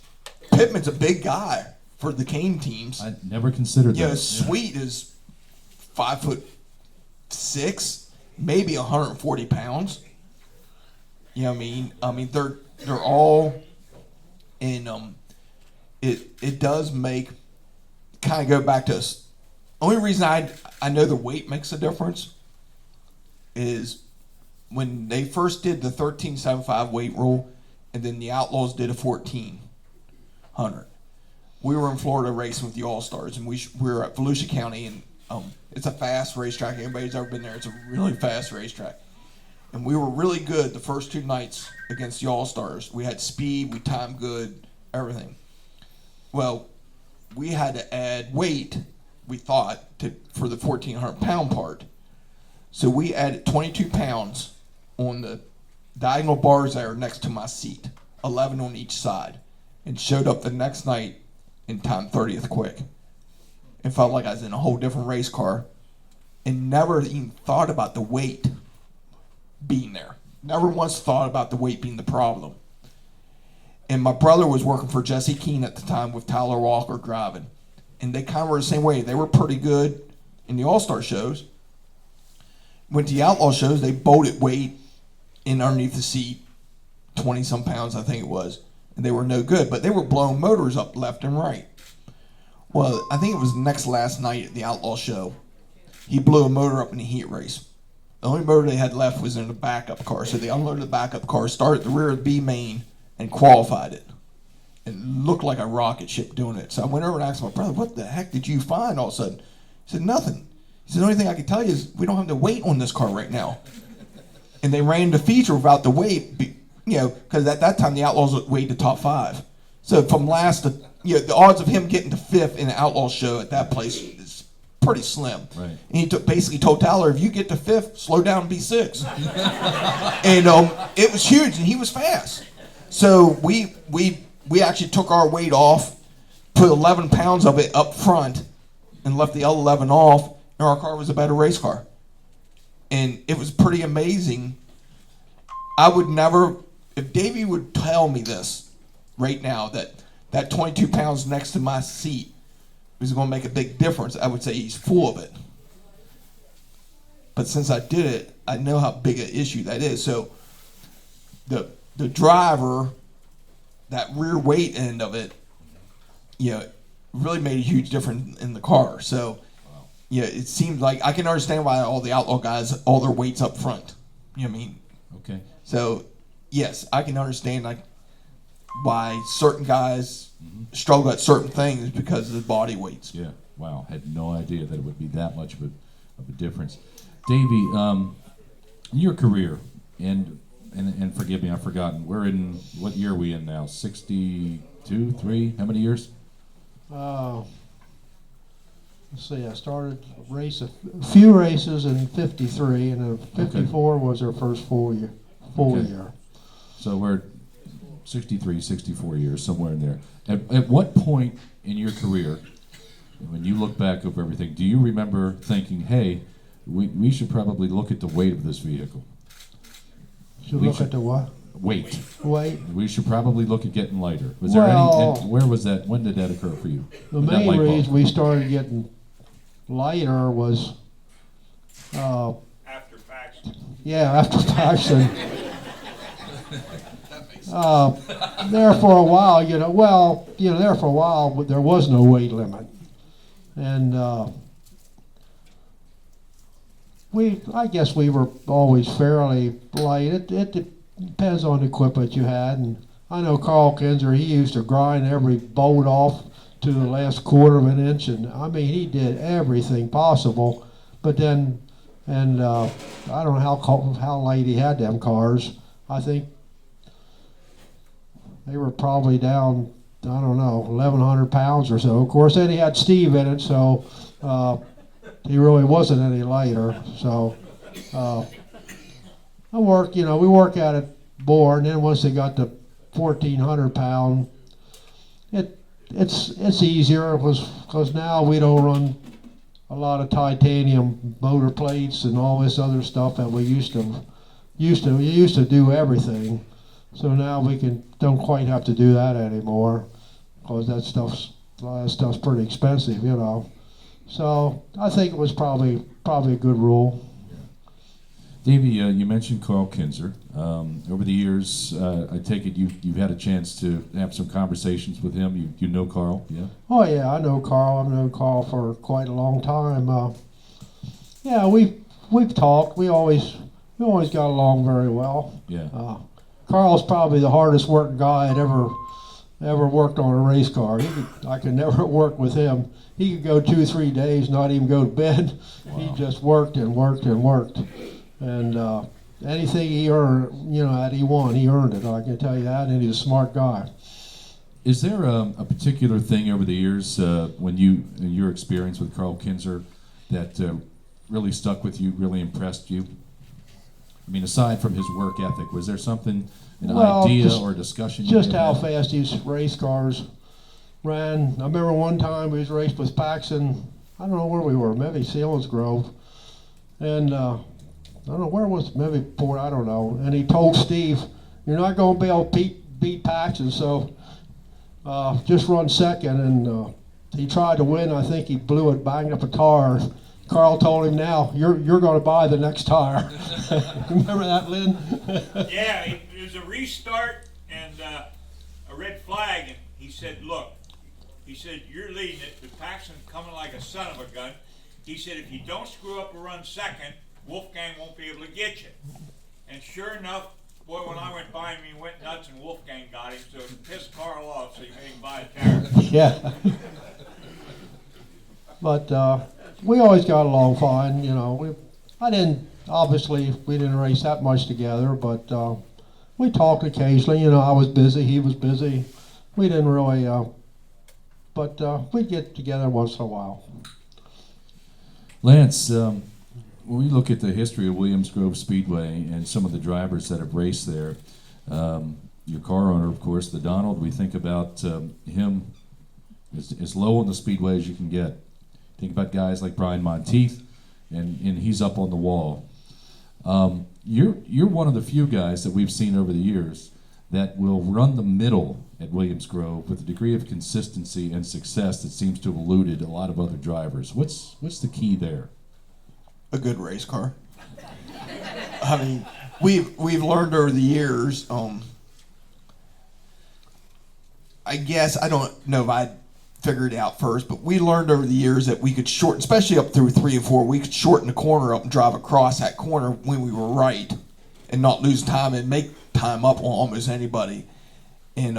Pittman's a big guy for the cane teams.
I never considered that.
Sweet is 5'6", maybe 140 pounds. I mean they're all in. It does make kind of go back to us. Only reason I know the weight makes a difference is when they first did the 13.75 weight rule, and then the Outlaws did a 1400. We were in Florida racing with the All-Stars, and we were at Volusia County, and it's a fast racetrack. Anybody's ever been there, it's a really fast racetrack. And we were really good the first 2 nights against the All-Stars. We had speed, we timed good, everything. Well, we had to add weight, we thought, for the 1,400-pound part. So we added 22 pounds on the diagonal bars there next to my seat, 11 on each side, and showed up the next night in time 30th quick. And felt like I was in a whole different race car, and never even thought about the weight being there. Never once thought about the weight being the problem. And my brother was working for Jesse Keene at the time with Tyler Walker driving. And they kind of were the same way. They were pretty good in the All-Star shows. Went to the Outlaw shows, they bolted weight in underneath the seat, 20-some pounds I think it was. And they were no good, but they were blowing motors up left and right. Well, I think it was next last night at the Outlaw show. He blew a motor up in a heat race. The only motor they had left was in the backup car. So they unloaded the backup car, started the rear of the B main, and qualified it. It looked like a rocket ship doing it. So I went over and asked my brother, what the heck did you find all of a sudden? He said, nothing. He said, the only thing I can tell you is we don't have the weight on this car right now. And they ran the feature without the weight, because at that time the Outlaws weighed the top 5. So from last to, the odds of him getting to 5th in the Outlaw show at that place is pretty slim. Right. And he basically told Tyler, if you get to 5th, slow down and be 6th. And it was huge, and he was fast. So we actually took our weight off, put 11 pounds of it up front, and left the other 11 off, and our car was a better race car. And it was pretty amazing. I would never, if Davey would tell me this right now, that 22 pounds next to my seat was going to make a big difference, I would say he's full of it. But since I did it, I know how big an issue that is. So the driver, that rear weight end of it, really made a huge difference in the car. So, it seems like I can understand why all the Outlaw guys, all their weight's up front. You know what I mean?
Okay.
So, yes, I can understand why certain guys struggle at certain things because of the body weights.
Yeah. Wow. Had no idea that it would be that much of a difference. Davey, in your career, and forgive me, I've forgotten. We're in, what year are we in now? 62, 3? How many years?
Let's see, I started a few races in 53, and 54 was our first full year.
So we're 63, 64 years, somewhere in there. At what point in your career, when you look back over everything, do you remember thinking, hey, we should probably look at the weight of this vehicle?
At the what?
Weight.
Weight.
We should probably look at getting lighter. Was there any? Where was that? When did that occur for you?
The main reason we started getting lighter was
After Paxton.
Yeah, after Paxton. There for a while, there for a while, but there was no weight limit, and I guess we were always fairly light. It depends on the equipment you had, and I know Carl Kinzer, he used to grind every bolt off to the last quarter of an inch, and I mean, he did everything possible. But then, I don't know how light he had them cars. I think they were probably down, 1,100 pounds or so. Of course, then he had Steve in it, so he really wasn't any lighter. So we work at it more, and then once they got to 1,400 pound, it's easier because now we don't run a lot of titanium motor plates and all this other stuff that we used to do everything. So now we don't quite have to do that anymore because a lot of stuff's pretty expensive, So I think it was probably a good rule.
Davey, you mentioned Carl Kinzer. Over the years, I take it you've had a chance to have some conversations with him. You know Carl, yeah?
Oh yeah, I know Carl. I've known Carl for quite a long time. Yeah, we've talked. We always got along very well.
Yeah.
Carl's probably the hardest working guy I'd ever worked on a race car. I could never work with him. He could go 2-3 days, not even go to bed.
Wow.
He just worked and worked and worked. And anything he earned, that he won, he earned it. I can tell you that. And he's a smart guy.
Is there a particular thing over the years when in your experience with Carl Kinzer, that really stuck with you, really impressed you? I mean, aside from his work ethic, was there something, an idea or discussion?
Just how fast these race cars ran. I remember one time we was raced with Paxson. I don't know where we were, maybe Selinsgrove. And I don't know where was, maybe Port, I don't know. And he told Steve, "You're not going to be able to beat Paxson, so just run second." And he tried to win. I think he blew it, banged up a tire. Carl told him, "Now you're going to buy the next tire." Remember that, Lynn?
Yeah, it was a restart and a red flag, and he said, "Look," he said, "you're leading it, but Paxton's coming like a son of a gun." He said, "If you don't screw up or run second, Wolfgang won't be able to get you." And sure enough, boy, when I went by him, he went nuts, and Wolfgang got him, so it pissed Carl off, so he made him buy a tire.
Yeah. But we always got along fine, we didn't race that much together, but we talked occasionally. I was busy, he was busy. We didn't really, but we'd get together once in a while.
Lance, when we look at the history of Williams Grove Speedway and some of the drivers that have raced there, your car owner, of course, the Donald, we think about him as low on the speedway as you can get. Think about guys like Brian Monteith, and he's up on the wall. You're one of the few guys that we've seen over the years that will run the middle at Williams Grove with a degree of consistency and success that seems to have eluded a lot of other drivers. What's the key there?
A good race car. I mean, we've learned over the years. I guess I don't know if I figured it out first, but we learned over the years that we could shorten, especially up through 3 and 4, we could shorten the corner up and drive across that corner when we were right and not lose time and make time up on almost anybody. And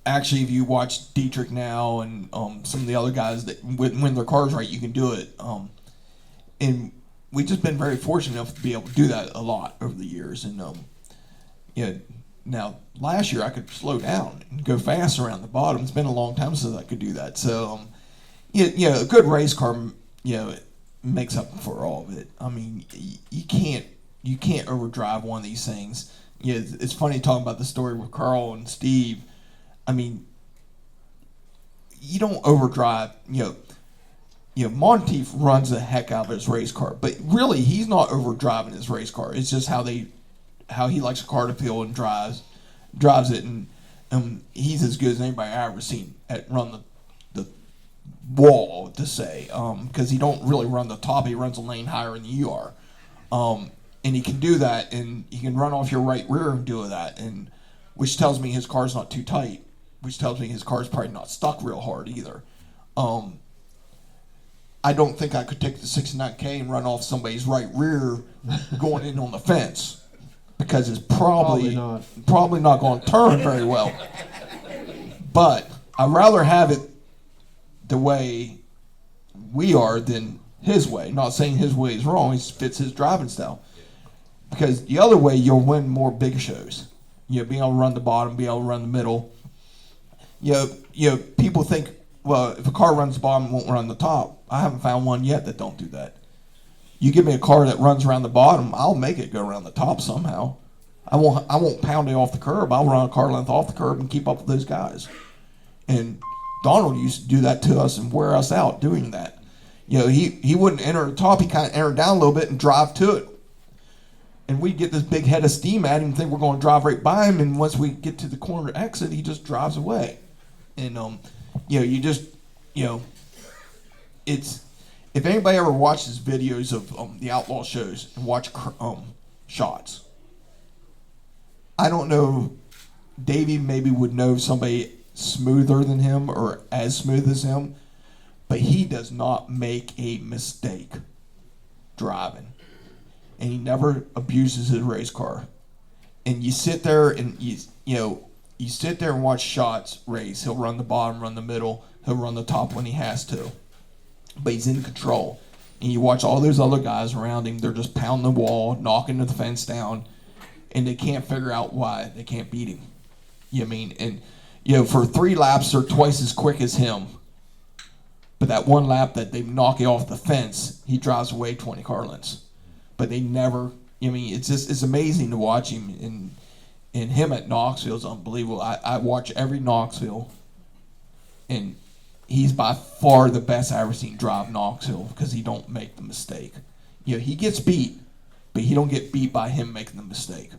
actually, if you watch Dietrich now and some of the other guys that when their car's right, you can do it. And we've just been very fortunate enough to be able to do that a lot over the years. And now, last year I could slow down and go fast around the bottom. It's been a long time since I could do that. So, a good race car, it makes up for all of it. I mean, you can't overdrive one of these things. It's funny talking about the story with Carl and Steve. I mean, you don't overdrive. Monteith runs the heck out of his race car, but really he's not overdriving his race car. It's just how he likes a car to feel and drives it, and he's as good as anybody I've ever seen at run the wall, to say, because he don't really run the top. He runs a lane higher than you are, and he can do that, and he can run off your right rear and do that, and which tells me his car's not too tight, which tells me his car's probably not stuck real hard either. I don't think I could take the 69K and run off somebody's right rear going in on the fence, because it's probably not going to turn very well. But I'd rather have it the way we are than his way. Not saying his way is wrong, it fits his driving style. Because the other way, you'll win more big shows. Being able to run the bottom, being able to run the middle. People think, well, if a car runs the bottom, it won't run the top. I haven't found one yet that don't do that. You give me a car that runs around the bottom, I'll make it go around the top somehow. I won't pound it off the curb. I'll run a car length off the curb and keep up with those guys. And Donald used to do that to us and wear us out doing that. He wouldn't enter the top. He kind of entered down a little bit and drive to it. And we'd get this big head of steam at him and think we're going to drive right by him. And once we get to the corner exit, he just drives away. And, if anybody ever watches videos of the outlaw shows and watch shots, I don't know. Davey maybe would know somebody smoother than him or as smooth as him, but he does not make a mistake driving, and he never abuses his race car. And you sit there and you sit there and watch shots race. He'll run the bottom, run the middle, he'll run the top when he has to, but he's in control. And you watch all those other guys around him; they're just pounding the wall, knocking the fence down, and they can't figure out why they can't beat him. You know what I mean? And for 3 laps, they're twice as quick as him. But that one lap that they knock you off the fence, he drives away 20 car lengths. But they never. I mean, it's amazing to watch him. And him at Knoxville is unbelievable. I watch every Knoxville, and he's by far the best I ever seen drive Knoxville because he don't make the mistake. He gets beat, but he don't get beat by him making the mistake.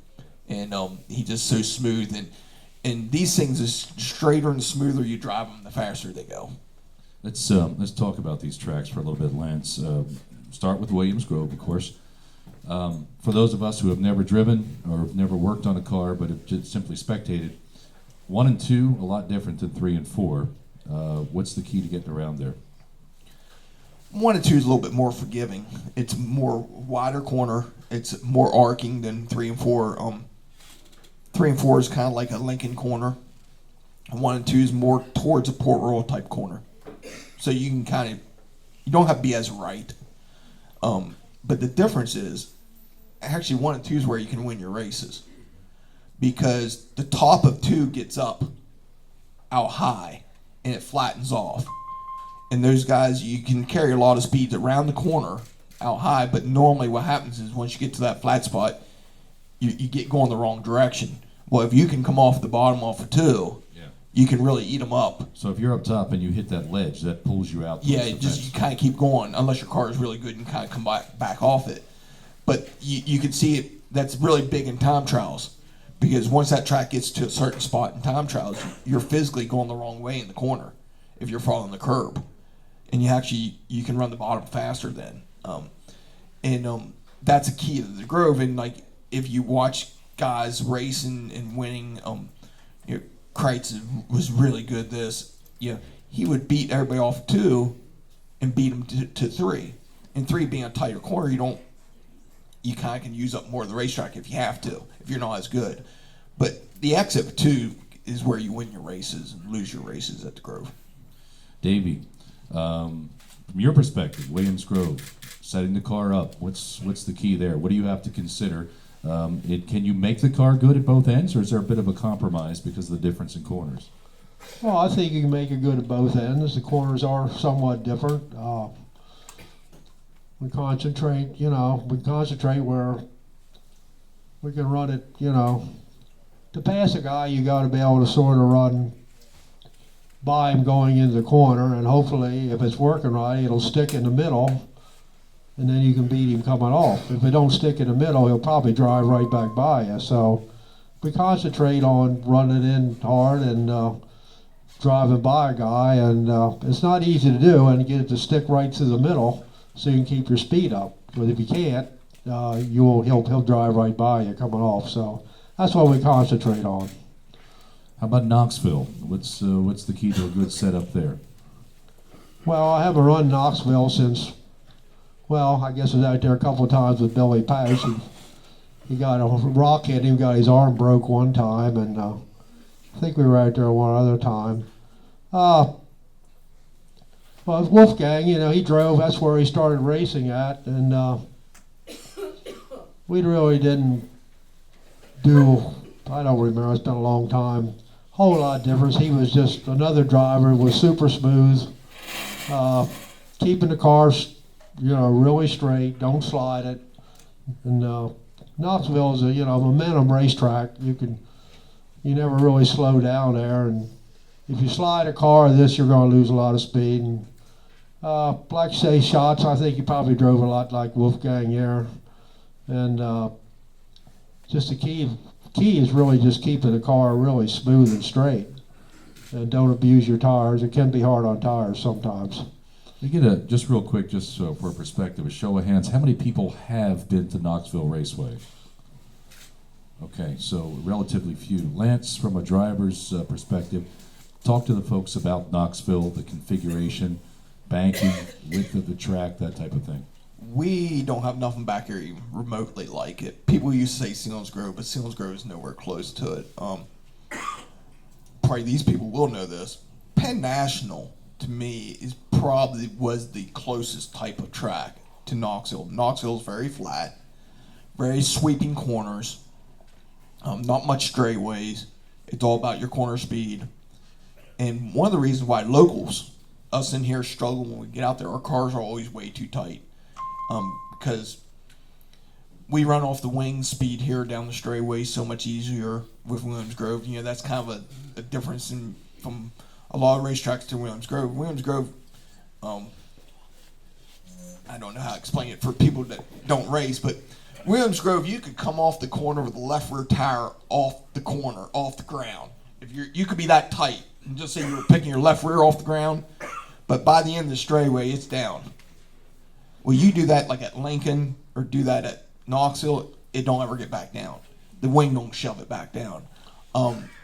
And he just so smooth. And these things, the straighter and smoother you drive them, the faster they go.
Let's talk about these tracks for a little bit, Lance. Start with Williams Grove, of course. For those of us who have never driven or have never worked on a car but have just simply spectated, 1 and 2 a lot different than 3 and 4. What's the key to getting around there?
1 and 2 is a little bit more forgiving. It's more wider corner. It's more arcing than 3 and 4. 3 and 4 is kind of like a Lincoln corner. 1 and 2 is more towards a Port Royal type corner. So you can you don't have to be as right. But the difference is, actually 1 and 2 is where you can win your races. Because the top of 2 gets up out high and it flattens off. And those guys, you can carry a lot of speed around the corner out high, but normally what happens is once you get to that flat spot, you get going the wrong direction. Well, if you can come off the bottom off of 2, you can really eat them up.
So if you're up top and you hit that ledge, that pulls you out.
Yeah, you kind of keep going unless your car is really good and kind of come back off it. But you can see it. That's really big in time trials because once that track gets to a certain spot in time trials, you're physically going the wrong way in the corner if you're following the curb, and you can run the bottom faster then. That's a key to the Grove. And like if you watch guys racing and winning, Kreitz was really good he would beat everybody off 2 and beat them to 3. And 3 being a tighter corner, you kind of can use up more of the racetrack if you have to, if you're not as good. But the exit of 2 is where you win your races and lose your races at the Grove.
Davey, from your perspective, Williams Grove, setting the car up, what's the key there? What do you have to consider? Can you make the car good at both ends, or is there a bit of a compromise because of the difference in corners?
Well, I think you can make it good at both ends. The corners are somewhat different. We concentrate where we can run it, to pass a guy, you got to be able to sort of run by him going into the corner, and hopefully, if it's working right, it'll stick in the middle, and then you can beat him coming off. If it don't stick in the middle, he'll probably drive right back by you. So we concentrate on running in hard and driving by a guy, and it's not easy to do, and get it to stick right to the middle so you can keep your speed up. But if you can't, he'll drive right by you coming off. So that's what we concentrate on.
How about Knoxville? What's the key to a good setup there?
Well, I haven't run Knoxville since, I guess I was out there a couple of times with Billy Pash. He got a rock hit him, got his arm broke one time, and I think we were out there one other time. Well, Wolfgang, he drove, that's where he started racing at, and we really didn't do, I don't remember, it's been a long time, whole lot of difference. He was just another driver, was super smooth, keeping the cars, really straight, don't slide it. And Knoxville is a momentum racetrack. You never really slow down there, and if you slide a car you're going to lose a lot of speed. And like say shots, I think you probably drove a lot like Wolfgang there, and just the key is really just keeping the car really smooth and straight, and don't abuse your tires. It can be hard on tires sometimes.
To get a, just real quick, just so for perspective, a show of hands, how many people have been to Knoxville Raceway? Okay, so relatively few. Lance, from a driver's perspective, talk to the folks about Knoxville, the configuration, banking, width of the track, that type of thing.
We don't have nothing back here even remotely like it. People used to say Selinsgrove, but Selinsgrove is nowhere close to it. Probably these people will know this. Penn National, to me, is probably was the closest type of track to Knoxville. Knoxville is very flat, very sweeping corners, not much straightaways. It's all about your corner speed. And one of the reasons why locals, us in here, struggle when we get out there, our cars are always way too tight. Because we run off the wing speed here down the straightaway so much easier with Williams Grove. You know, that's kind of a difference from a lot of racetracks to Williams Grove. Williams Grove, I don't know how to explain it for people that don't race, but Williams Grove, you could come off the corner with the left rear tire off the corner, off the ground. If you could be that tight and just say you were picking your left rear off the ground, but by the end of the straightaway, it's down. Well, you do that like at Lincoln or do that at Knoxville, it don't ever get back down. The wing don't shove it back down.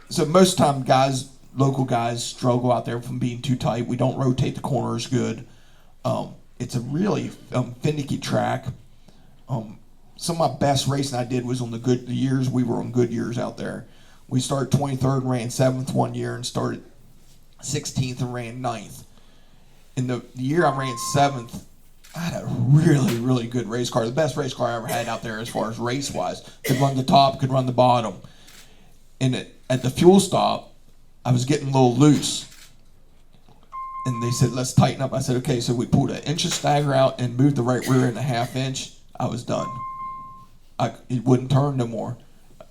So most of the time, guys, local guys struggle out there from being too tight. We don't rotate the corners good. It's a really finicky track. Some of my best racing I did was on the years we were on good years out there. We started 23rd and ran 7th one year and started 16th and ran 9th. In the year I ran 7th, I had a really, really good race car. The best race car I ever had out there as far as race-wise. Could run the top, could run the bottom. And at the fuel stop, I was getting a little loose. And they said, let's tighten up. I said, okay. So we pulled an inch of stagger out and moved the right rear in a half inch. I was done. It wouldn't turn no more.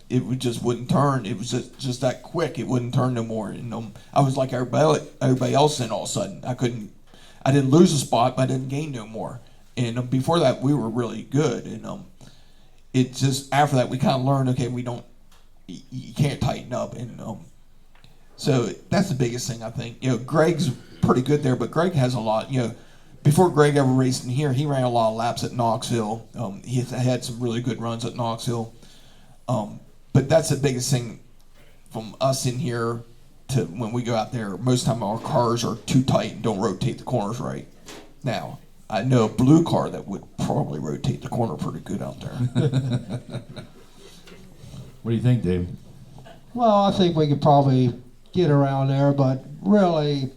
It just wouldn't turn. It was just that quick. It wouldn't turn no more. And I was like everybody else. And all of a sudden, I didn't lose a spot, but I didn't gain no more. And before that, we were really good. And it just after that, we kind of learned, okay, you can't tighten up. And so that's the biggest thing I think. You know, Greg's pretty good there, but Greg has a lot. You know, before Greg ever raced in here, he ran a lot of laps at Knoxville. He had some really good runs at Knoxville. But that's the biggest thing from us in here to when we go out there. Most of the time our cars are too tight and don't rotate the corners right. Now, I know a blue car that would probably rotate the corner pretty good out there.
What do you think, Dave?
Well, I think we could probably get around there, but really,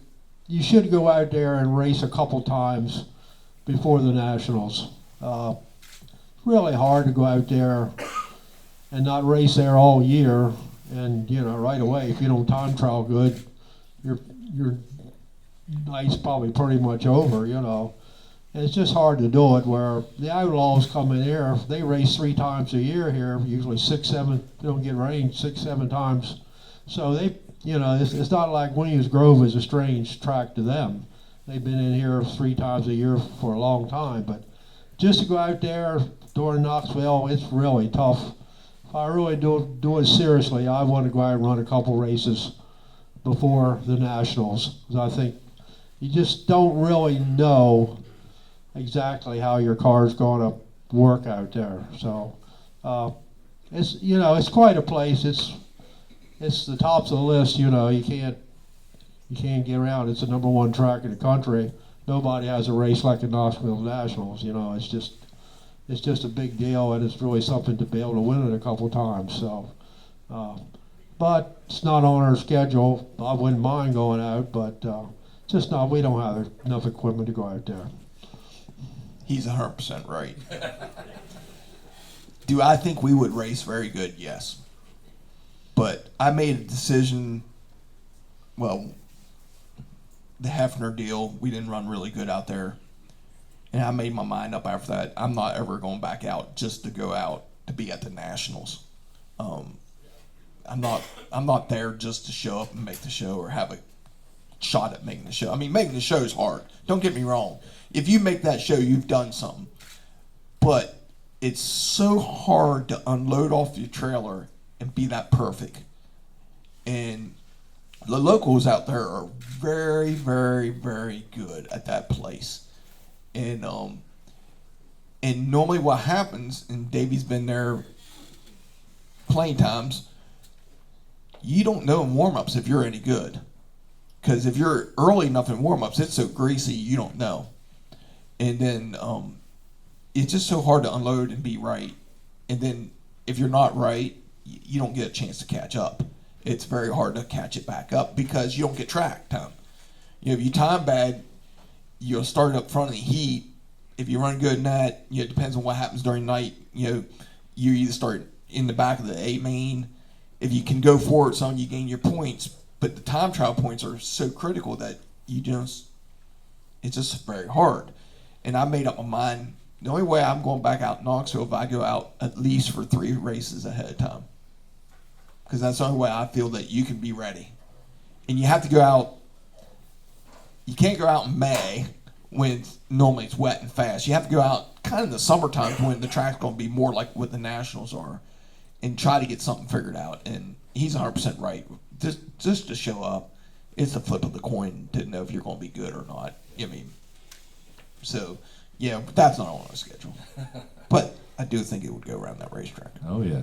you should go out there and race a couple times before the Nationals. Really hard to go out there and not race there all year, and right away, if you don't time trial good, your night's probably pretty much over. And it's just hard to do it. Where the Outlaws come in here, they race 3 times a year here, usually 6, 7. They don't get rain 6, 7 times, so they. It's not like Williams Grove is a strange track to them. They've been in here 3 times a year for a long time, but just to go out there during Knoxville, it's really tough. If I really do it seriously, I want to go out and run a couple races before the Nationals, because I think you just don't really know exactly how your car's going to work out there. So it's quite a place. It's the tops of the list. You can't get around. It's the #1 track in the country. Nobody has a race like the Knoxville Nationals. It's just a big deal, and it's really something to be able to win it a couple times. So, but it's not on our schedule. I wouldn't mind going out, but just not. We don't have enough equipment to go out there.
He's 100% right. Do I think we would race very good? Yes. But I made a decision, the Hefner deal, we didn't run really good out there. And I made my mind up after that. I'm not ever going back out just to go out to be at the Nationals. I'm not there just to show up and make the show or have a shot at making the show. I mean, making the show is hard. Don't get me wrong. If you make that show, you've done something. But it's so hard to unload off your trailer and be that perfect. And the locals out there are very, very, very good at that place. And normally what happens, and Davey's been there plenty times, you don't know in warm-ups if you're any good. Because if you're early enough in warm-ups, it's so greasy you don't know. And then it's just so hard to unload and be right. And then if you're not right, you don't get a chance to catch up. It's very hard to catch it back up because you don't get track time. If you time bad, you'll start up front of the heat. If you run good in that, it depends on what happens during the night. You either start in the back of the A main. If you can go forward some, you gain your points. But the time trial points are so critical that it's just very hard. And I made up my mind, the only way I'm going back out in Knoxville if I go out at least for 3 races ahead of time. Because that's the only way I feel that you can be ready. And you have to go out, you can't go out in May when normally it's wet and fast. You have to go out kind of in the summertime when the track's going to be more like what the Nationals are and try to get something figured out. And he's 100% right. Just to show up, it's the flip of the coin to know if you're going to be good or not. So, yeah, but that's not on our schedule. But I do think it would go around that racetrack.
Oh, yeah.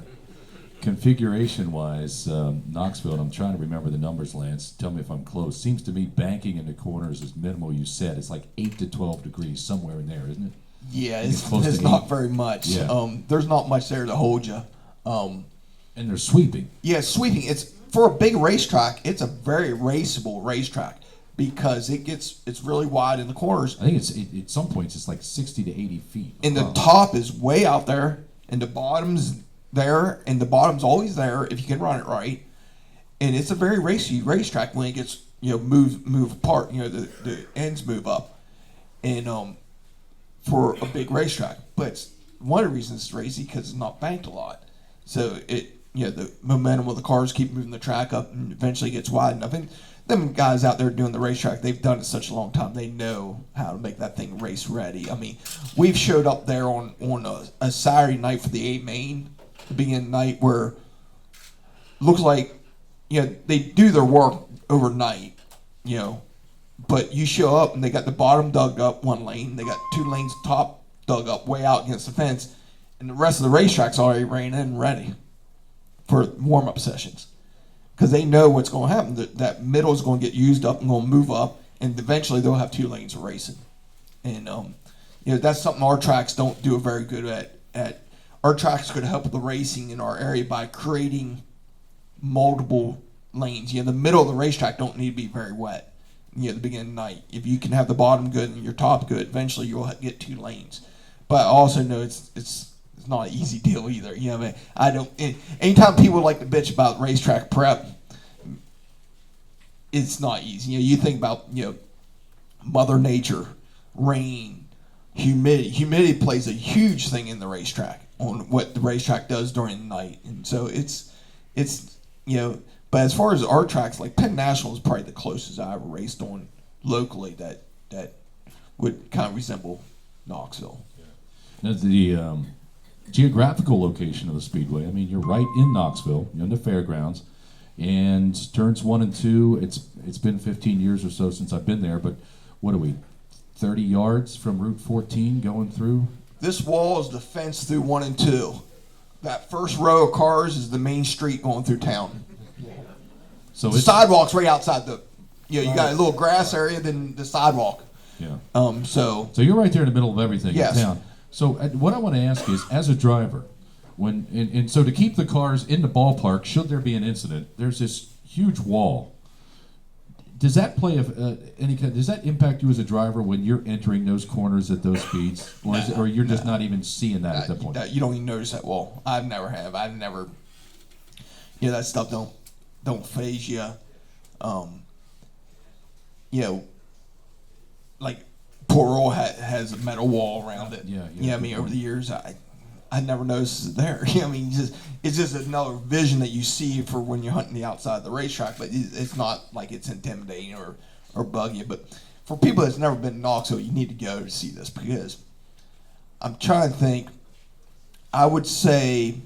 Configuration-wise, Knoxville, and I'm trying to remember the numbers, Lance. Tell me if I'm close. Seems to me banking in the corners is minimal, you said. It's like 8 to 12 degrees, somewhere in there, isn't it?
Yeah, it's not very much.
Yeah.
There's not much there to hold you.
And they're sweeping.
Yeah, sweeping. It's for a big racetrack. It's a very raceable racetrack because it's really wide in the corners.
I think at some points it's like 60 to 80 feet.
And the top is way out there, and the bottom's there, and the bottom's always there if you can run it right. And it's a very racy racetrack when it gets move apart. The ends move up, and for a big racetrack. But it's one of the reasons it's racy because it's not banked a lot, so the momentum of the cars keep moving the track up, and eventually gets wide enough. And them guys out there doing the racetrack, they've done it such a long time. They know how to make that thing race ready. I mean, we've showed up there on a Saturday night for the A main, the beginning night, where looks like they do their work overnight, but you show up and they got the bottom dug up one lane, they got 2 lanes top dug up way out against the fence, and the rest of the racetrack's already ran in and ready for warm-up sessions, because they know what's going to happen. That middle is going to get used up and going to move up, and eventually they'll have 2 lanes of racing. And that's something our tracks don't do very good at. Our tracks could help the racing in our area by creating multiple lanes. The middle of the racetrack don't need to be very wet. At the beginning of the night, if you can have the bottom good and your top good, eventually you'll get 2 lanes. But I also know it's not an easy deal either. I don't. Anytime people like to bitch about racetrack prep, it's not easy. You think about Mother Nature, rain, humidity. Humidity plays a huge thing in the racetrack on what the racetrack does during the night, and so it's But as far as our tracks, like Penn National is probably the closest I ever raced on locally that would kind of resemble Knoxville.
Now, the geographical location of the Speedway, I mean, you're right in Knoxville, you're in the fairgrounds, and turns 1 and 2, it's been 15 years or so since I've been there, but what are we, 30 yards from Route 14 going through?
This wall is the fence through 1 and 2. That first row of cars is the main street going through town.
So
the sidewalk's right outside you got a little grass area, then the sidewalk.
Yeah.
So
you're right there in the middle of everything
yes.
in town. So what I want to ask is, as a driver, so to keep the cars in the ballpark, should there be an incident, there's this huge wall. Does that play does that impact you as a driver when you're entering those corners at those speeds, or you're just not even seeing that at that point?
You don't even notice that wall. I've never. That stuff don't phase you. Like Port Royal has a metal wall around it.
Yeah.
Over the years, I never noticed it there. It's just another vision that you see for when you're hunting the outside of the racetrack, but it's not like it's intimidating or bug you. But for people that's never been to Knoxville, you need to go to see this, because I'm trying to think. I would say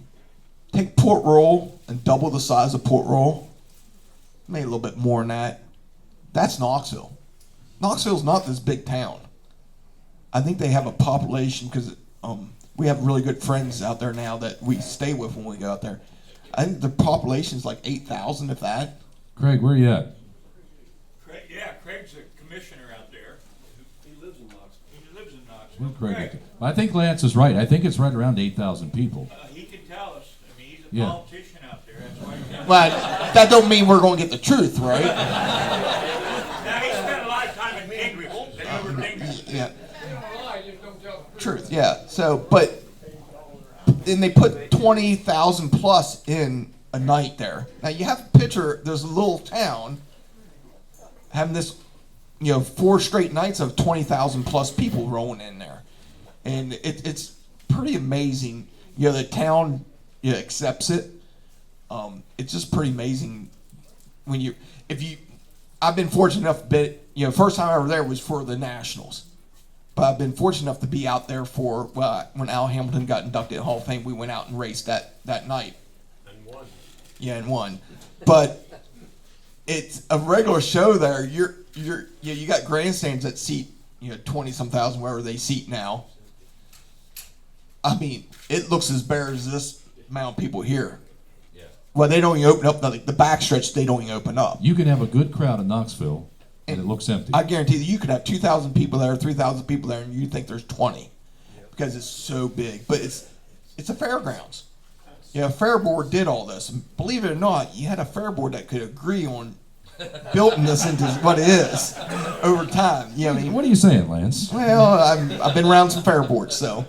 take Port Royal and double the size of Port Royal. maybe a little bit more than that. That's Knoxville. Knoxville's not this big town. I think they have a population because we have really good friends out there now that we stay with when we go out there. I think the population is like 8,000, if that.
Craig, where are you at?
Craig's a commissioner out there. He lives in Knoxville.
Where's Craig at? I think Lance is right. I think it's right around 8,000 people.
He can tell us. I mean, he's a
Yeah.
politician out there. That's why he knows.
But that don't mean we're going to get the truth, right?
Now, he spent a lot of time in Gingrich and over things.
Yeah. Truth, yeah. So, but then they put 20,000 plus in a night there. Now you have to picture there's a little town having this, 4 straight nights of 20,000 plus people rolling in there, and it's pretty amazing. The town accepts it. It's just pretty amazing when I've been fortunate enough first time I was there was for the Nationals. But I've been fortunate enough to be out there for when Al Hamilton got inducted in Hall of Fame. We went out and raced that night.
And won.
Yeah, and won. But it's a regular show there. You got grandstands that seat 20-some thousand, wherever they seat now. I mean, it looks as bare as this amount of people here.
Yeah.
Well, they don't even open up the backstretch. They don't even open up.
You can have a good crowd in Knoxville, and it looks empty.
I guarantee that you could have 2,000 people there, 3,000 people there, and you think there's 20 because it's so big. But it's a fairgrounds. Fair board did all this. And believe it or not, you had a fair board that could agree on building this into what it is over time. You know what I mean?
What are you saying, Lance?
Well, I've been around some fair boards, so.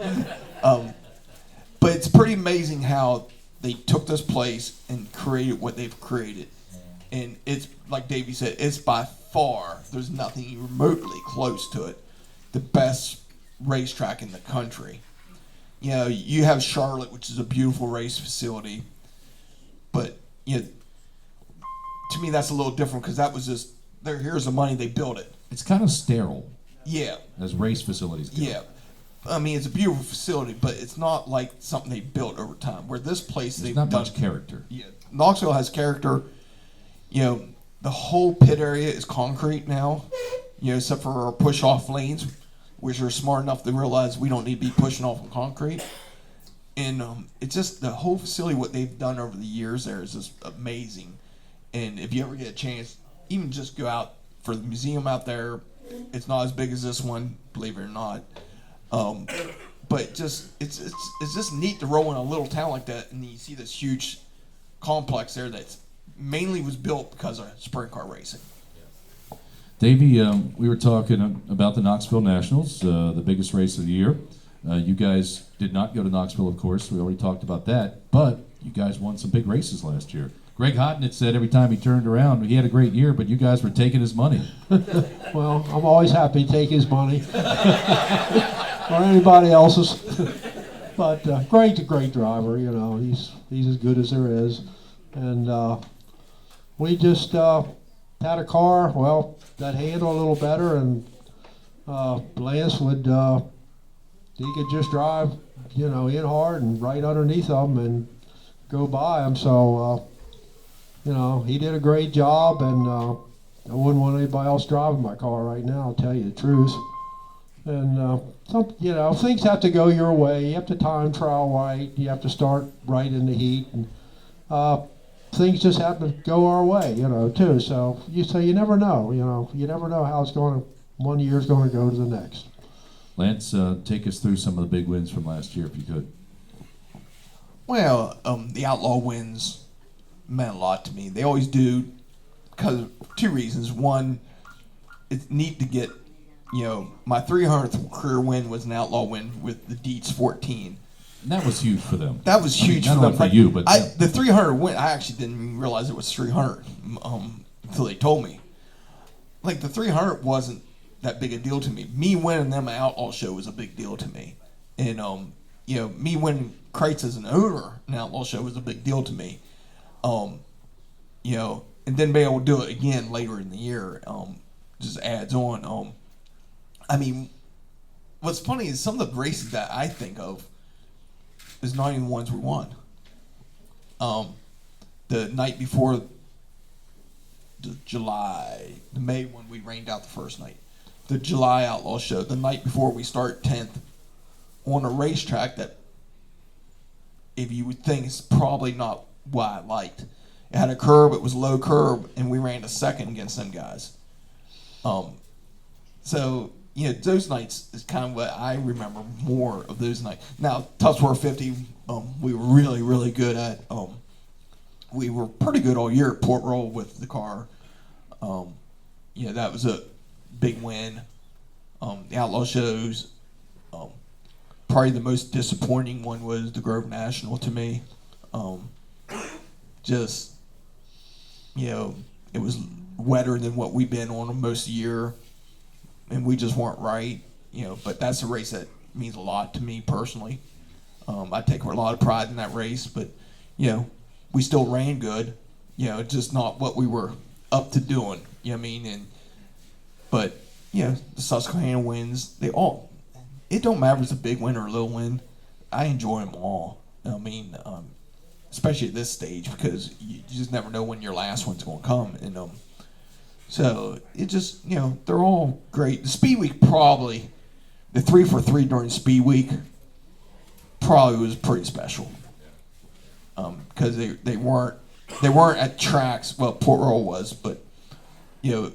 But it's pretty amazing how they took this place and created what they've created. And it's, like Davey said, it's by far, there's nothing remotely close to it, the best racetrack in the country. You have Charlotte, which is a beautiful race facility, but to me that's a little different because that was just here's the money, they built it.
It's kind of sterile.
Yeah.
As race facilities go.
Yeah. I mean, it's a beautiful facility, but it's not like something they built over time. Where this place,
There's not much character.
Yeah, Knoxville has character. The whole pit area is concrete now. Except for our push-off lanes, which are smart enough to realize we don't need to be pushing off on concrete. And it's just the whole facility, what they've done over the years there is just amazing. And if you ever get a chance, even just go out for the museum out there. It's not as big as this one, believe it or not. But just it's just neat to roll in a little town like that, and you see this huge complex there that mainly was built because of sprint car racing.
Davey, we were talking about the Knoxville Nationals, the biggest race of the year. You guys did not go to Knoxville, of course. We already talked about that, but you guys won some big races last year. Greg Hodnett said every time he turned around, he had a great year, but you guys were taking his money.
Well, I'm always happy to take his money. Or anybody else's. But Greg's a great driver, he's as good as there is. And we just had a car, that handled a little better, and Lance would, he could just drive, in hard and right underneath them and go by them. So, he did a great job, and I wouldn't want anybody else driving my car right now, I'll tell you the truth. And things have to go your way. You have to time trial right. You have to start right in the heat, and things just happen to go our way, too. So you never know. You never know how it's going. One year's going to go to the next.
Lance, take us through some of the big wins from last year, if you could.
Well, the Outlaw wins meant a lot to me. They always do, because of 2 reasons. One, it's neat to get. My 300th career win was an Outlaw win with the Dietz 14.
And that was huge for them.
That was huge
not
for
only
them.
for you, but
the 300 win, I actually didn't even realize it was 300 until they told me. Like, the 300 wasn't that big a deal to me. Me winning them an Outlaw show was a big deal to me. And, me winning Kreitz as an owner an Outlaw show was a big deal to me. And then being able to do it again later in the year just adds on. I mean, what's funny is some of the races that I think of is not even ones we won. The night before the May one we rained out the first night. The July Outlaw Show, the night before we start 10th, on a racetrack that, if you would think, is probably not what I liked. It had a curb, it was low curb, and we ran a second against them guys. So, those nights is kind of what I remember more of those nights. Now, Tupsworth 50, we were really, really good at. We were pretty good all year at Port Royal with the car. That was a big win. The Outlaw shows, probably the most disappointing one was the Grove National to me. It was wetter than what we've been on most of the year, and we just weren't right. But that's a race that means a lot to me personally. I take a lot of pride in that race, but we still ran good. Just not what we were up to doing. You know what I mean? But the Susquehanna wins. It don't matter if it's a big win or a little win. I enjoy them all. I mean, especially at this stage, because you just never know when your last one's going to come. And so it just, they're all great. The Speed Week probably, the 3 for 3 during Speed Week probably was pretty special. Because they weren't at tracks. Well, Port Royal was, but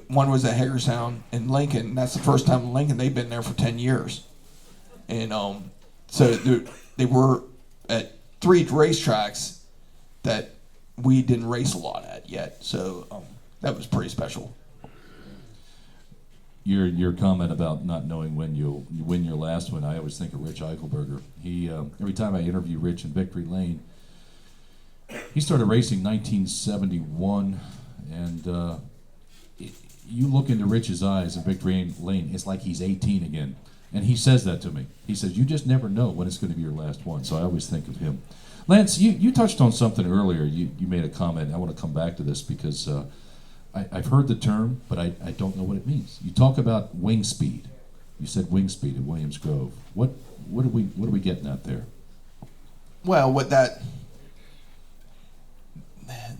one was at Hagerstown and Lincoln. That's the first time in Lincoln. They've been there for 10 years, and so they were at 3 racetracks that we didn't race a lot at yet. So that was pretty special.
Your comment about not knowing when you'll win your last one, I always think of Rich Eichelberger. He every time I interview Rich in Victory Lane, he started racing 1971, and you look into Rich's eyes in Victory Lane, it's like he's 18 again. And he says that to me. He says, you just never know when it's going to be your last one. So I always think of him. Lance, you touched on something earlier. You made a comment. I want to come back to this because I've heard the term, but I don't know what it means. You talk about wing speed. You said wing speed at Williams Grove. What are we getting at there?
Well,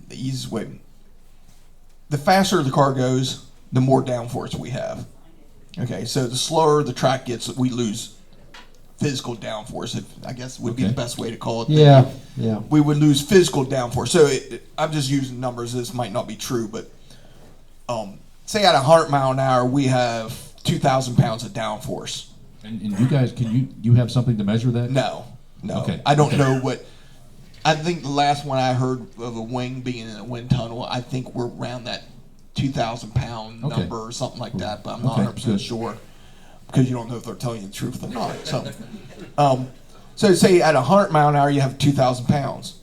the easiest way, the faster the car goes, the more downforce we have. Okay, so the slower the track gets, we lose physical downforce. I guess would be the best way to call it.
Yeah.
We would lose physical downforce. So I'm just using numbers. This might not be true, but say at 100 mile an hour, we have 2,000 pounds of downforce.
And you guys, you have something to measure that?
No.
Okay.
I don't know what. I think the last one I heard of a wing being in a wind tunnel, I think we're around that 2,000 pound number or something like that, but I'm not 100% sure because you don't know if they're telling you the truth or not. So say at 100 mile an hour you have 2,000 pounds.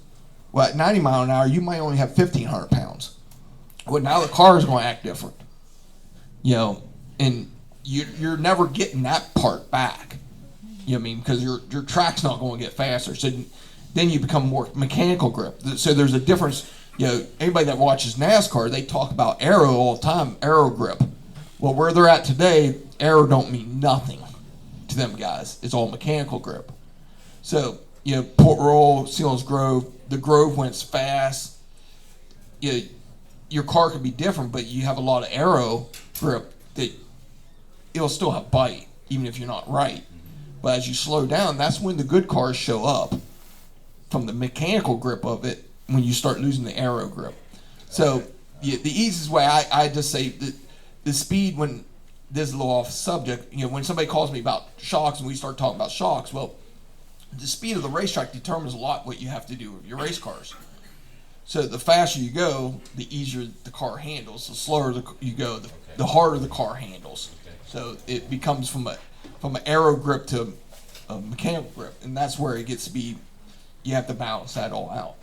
Well, at 90 mile an hour you might only have 1,500 pounds. Well, now the car is going to act different, and you're never getting that part back. You know what I mean? Because your track's not going to get faster. So then you become more mechanical grip. So there's a difference. Anybody that watches NASCAR, they talk about aero all the time, aero grip. Well, where they're at today, aero don't mean nothing to them guys. It's all mechanical grip. So, Port Royal, Sealands Grove, the Grove went fast. Your car could be different, but you have a lot of aero grip that it'll still have bite, even if you're not right. But as you slow down, that's when the good cars show up from the mechanical grip of it when you start losing the aero grip. So the easiest way, I just say that the speed, when this is a little off subject, when somebody calls me about shocks and we start talking about shocks, well, the speed of the racetrack determines a lot what you have to do with your race cars. So the faster you go, the easier the car handles. The slower you go, the harder the car handles. So it becomes from an aero grip to a mechanical grip, and that's where it gets to be. You have to balance that all out.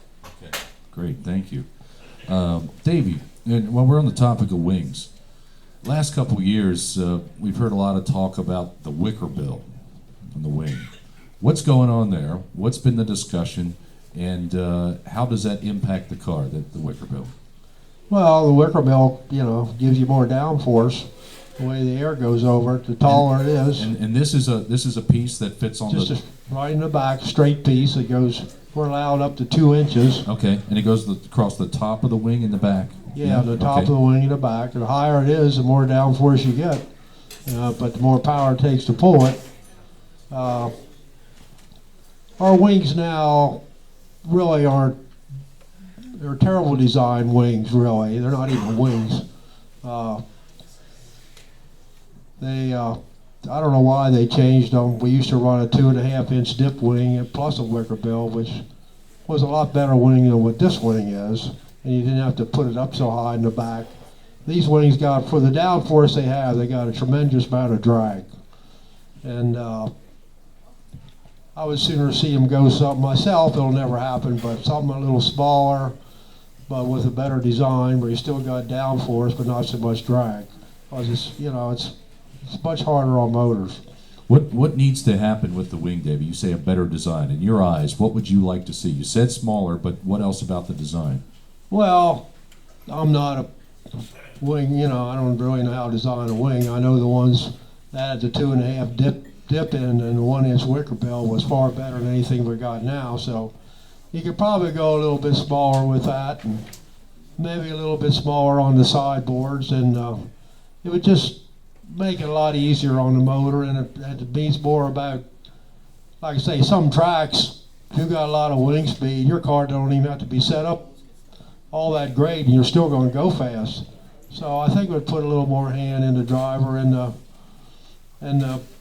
Okay, great, thank you, Davey. And while we're on the topic of wings, last couple of years we've heard a lot of talk about the wicker bill on the wing. What's going on there? What's been the discussion, and how does that impact the car, the wicker bill?
Well, the wicker bill, gives you more downforce. The way the air goes over it, the taller it is.
And this is a piece that fits on
Just right in the back, straight piece. It goes, we're allowed up to 2 inches.
Okay, and it goes across the top of the wing and the back.
Yeah, the top
okay.
of the wing and the back. And the higher it is, the more downforce you get. But the more power it takes to pull it. Our wings now really aren't, they're terrible design wings, really. They're not even wings. I don't know why they changed them. We used to run a 2.5-inch dip wing and plus a wicker bill, which was a lot better wing than what this wing is. And you didn't have to put it up so high in the back. These wings got, for the downforce they have, they got a tremendous amount of drag. And I would sooner see them go something myself. It'll never happen, but something a little smaller, but with a better design where you still got downforce but not so much drag. Because it's much harder on motors.
What needs to happen with the wing, Davey? You say a better design. In your eyes, what would you like to see? You said smaller, but what else about the design?
Well, I'm not a wing, I don't really know how to design a wing. I know the ones that had the 2.5 dip end and the 1-inch wicker bill was far better than anything we got now. So you could probably go a little bit smaller with that, and maybe a little bit smaller on the sideboards, and it would just make it a lot easier on the motor, and it means more about, like I say, some tracks, if you've got a lot of wing speed, your car don't even have to be set up all that great, and you're still going to go fast. So I think it would put a little more hand in the driver and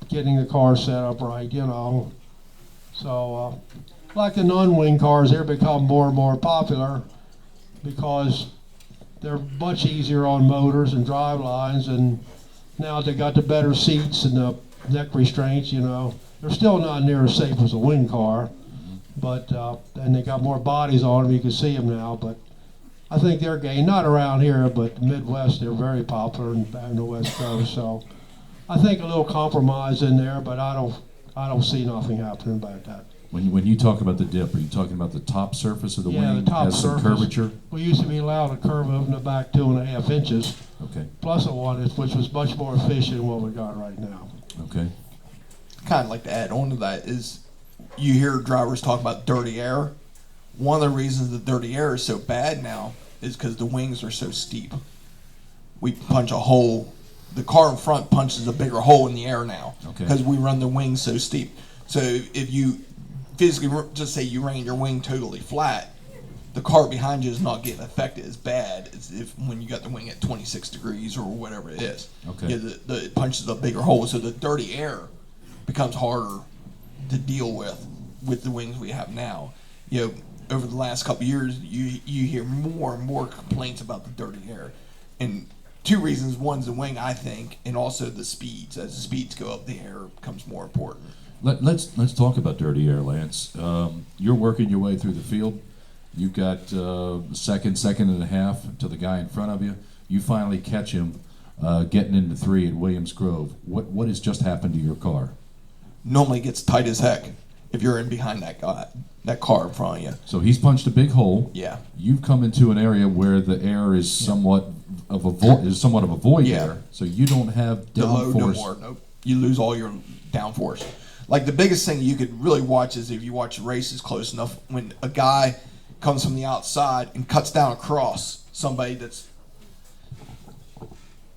getting the car set up right, So like the non-wing cars, they're become more and more popular because they're much easier on motors and drive lines, and now they got the better seats and the neck restraints, They're still not near as safe as a wing car, but and they got more bodies on them. You can see them now, but I think they're getting, not around here, but the Midwest, they're very popular and in the West Coast. So I think a little compromise in there, but I don't see nothing happening about that.
When you talk about the dip, are you talking about the top surface of the
Yeah,
wing?
the top
has some
surface.
curvature?
We used to be allowed to curve over in the back 2.5 inches,
Okay.
plus a 1-inch, which was much more efficient than what we got right now.
Okay.
Kind of like to add on to that is you hear drivers talk about dirty air. One of the reasons the dirty air is so bad now is because the wings are so steep. We punch a hole. The car in front punches a bigger hole in the air now because we run the wings so steep. So if you physically just say you ran your wing totally flat, the car behind you is not getting affected as bad as if when you got the wing at 26 degrees or whatever it is.
Okay.
Yeah, it punches a bigger hole, so the dirty air becomes harder to deal with the wings we have now. Over the last couple of years, you hear more and more complaints about the dirty air, and two reasons: one's the wing, I think, and also the speeds. As the speeds go up, the air becomes more important.
Let's talk about dirty air, Lance. You're working your way through the field. You've got second and a half to the guy in front of you. You finally catch him getting into 3 at Williams Grove. What has just happened to your car?
Normally gets tight as heck if you're in behind that car in front of you.
So he's punched a big hole.
Yeah.
You've come into an area where the air is somewhat of a void
Yeah.
there, so you don't have
The load no
downforce.
more. Nope. You lose all your downforce. Like the biggest thing you could really watch is if you watch races close enough, when a guy comes from the outside and cuts down across somebody that's.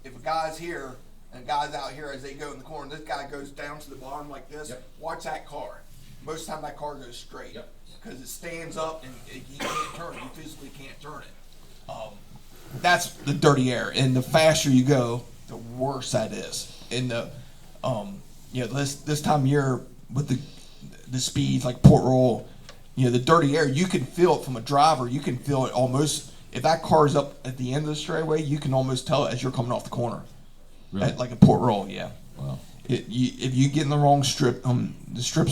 If a guy's here and a guy's out here as they go in the corner, this guy goes down to the bottom like this.
Yep.
Watch that car. Most of the time that car goes straight because it stands up and you can't turn it. You physically can't turn it. That's the dirty air, and the faster you go, the worse that is. And this time of year with the speeds like Port Royal, the dirty air, you can feel it from a driver. You can feel it almost. If that car's up at the end of the straightaway, you can almost tell it as you're coming off the corner.
Really?
Like a Port Royal, yeah.
Wow.
If you get in the wrong strip, the stream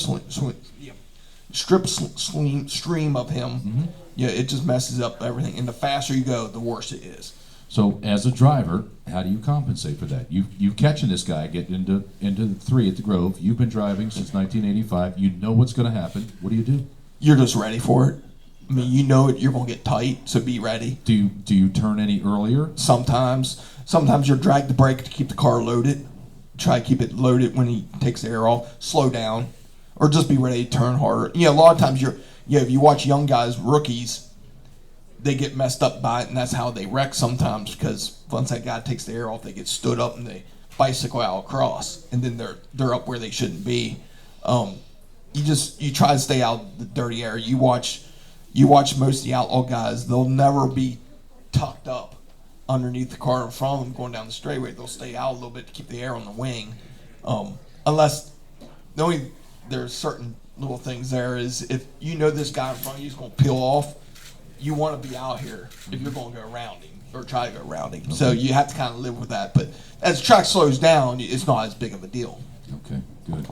of him, it just messes up everything. And the faster you go, the worse it is.
So as a driver, how do you compensate for that? You've catching this guy getting into 3 at the Grove. You've been driving since 1985. You know what's going to happen. What do?
You're just ready for it. I mean, you know it. You're going to get tight, so be ready.
Do you turn any earlier?
Sometimes you'll drag the brake to keep the car loaded. Try to keep it loaded when he takes the air off. Slow down, or just be ready to turn harder. A lot of times if you watch young guys, rookies, they get messed up by it, and that's how they wreck sometimes, because once that guy takes the air off, they get stood up and they bicycle out across, and then they're up where they shouldn't be. You try to stay out of the dirty air. You watch most of the outlaw guys, they'll never be tucked up underneath the car in front of them going down the straightaway. They'll stay out a little bit to keep the air on the wing. Unless there's certain little things there is, if you know this guy in front of you is going to peel off, you want to be out here if you're going to go around him or try to go around him. Okay. So you have to kind of live with that. But as the track slows down, it's not as big of a deal.
Okay, good.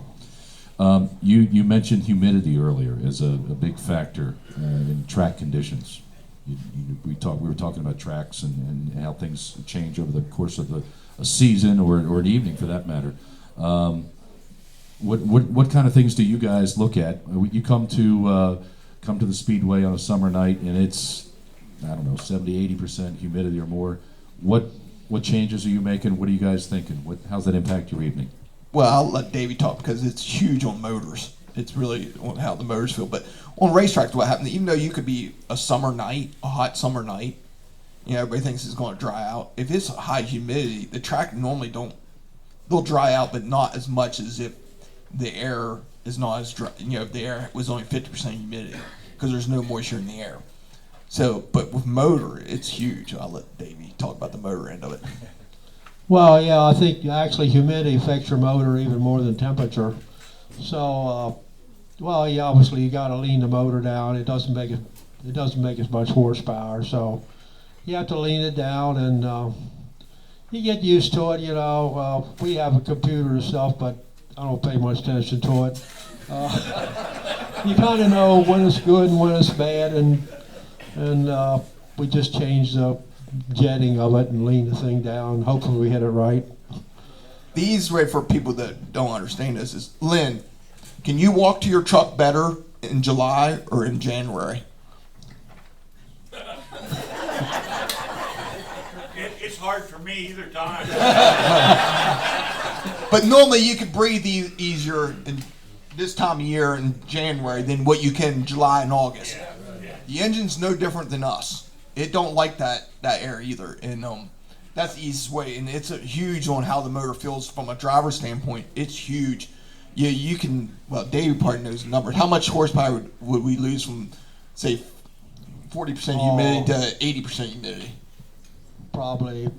You mentioned humidity earlier as a big factor in track conditions. We were talking about tracks and how things change over the course of a season or an evening for that matter. What kind of things do you guys look at? You come to the speedway on a summer night and it's, I don't know, 70-80% humidity or more. What changes are you making? What are you guys thinking? How's that impact your evening?
Well, I'll let Davey talk because it's huge on motors. It's really on how the motors feel. But on racetracks, what happens, even though you could be a hot summer night, everybody thinks it's going to dry out. If it's high humidity, the track normally they'll dry out, but not as much as if the air is not as dry. If the air was only 50% humidity because there's no moisture in the air. So, but with motor, it's huge. I'll let Davey talk about the motor end of it.
Well, yeah, I think actually humidity affects your motor even more than temperature. So, obviously you got to lean the motor down. It doesn't make as much horsepower. So you have to lean it down, and you get used to it. We have a computer and stuff, but I don't pay much attention to it. You kind of know when it's good and when it's bad, and we just change the jetting of it and lean the thing down. Hopefully we hit it right.
The easiest way for people that don't understand this is, Lynn, can you walk to your truck better in July or in January?
It's hard for me either time.
But normally you could breathe easier in this time of year in January than what you can in July and August.
Yeah.
The engine's no different than us. It don't like that air either, and that's the easiest way. And it's huge on how the motor feels from a driver standpoint. It's huge. Yeah, you can. Well, David probably knows the numbers. How much horsepower would we lose from, say, 40% humidity to 80% humidity?
Probably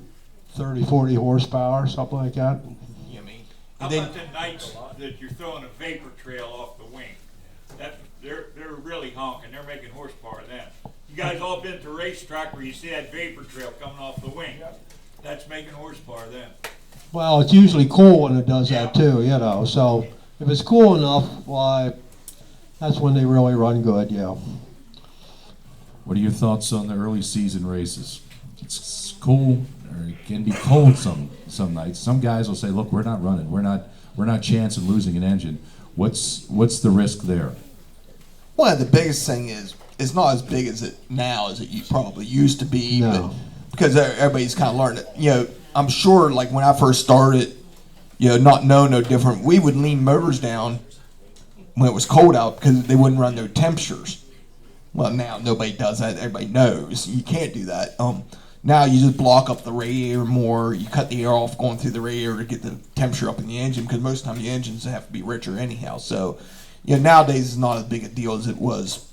30, 40 horsepower, something like that.
You know what I mean?
How about the nights that you're throwing a vapor trail off the wing? They're really honking. They're making horsepower then. You guys all been to a racetrack where you see that vapor trail coming off the wing. That's making horsepower then.
Well, it's usually cool when it does that too, So if it's cool enough, why, that's when they really run good, yeah.
What are your thoughts on the early season races? It's cool, or it can be cold some nights. Some guys will say, "Look, we're not running. We're not chancing losing an engine." What's the risk there?
Well, the biggest thing is it's not as big as it now as it probably used to be.
No.
But because everybody's kind of learned it. I'm sure, like when I first started, not knowing no different, we would lean motors down when it was cold out because they wouldn't run no temperatures. Well, now nobody does that. Everybody knows you can't do that. Now you just block up the radiator more. You cut the air off going through the radiator to get the temperature up in the engine, because most of the time the engines have to be richer anyhow. So, nowadays it's not as big a deal as it was,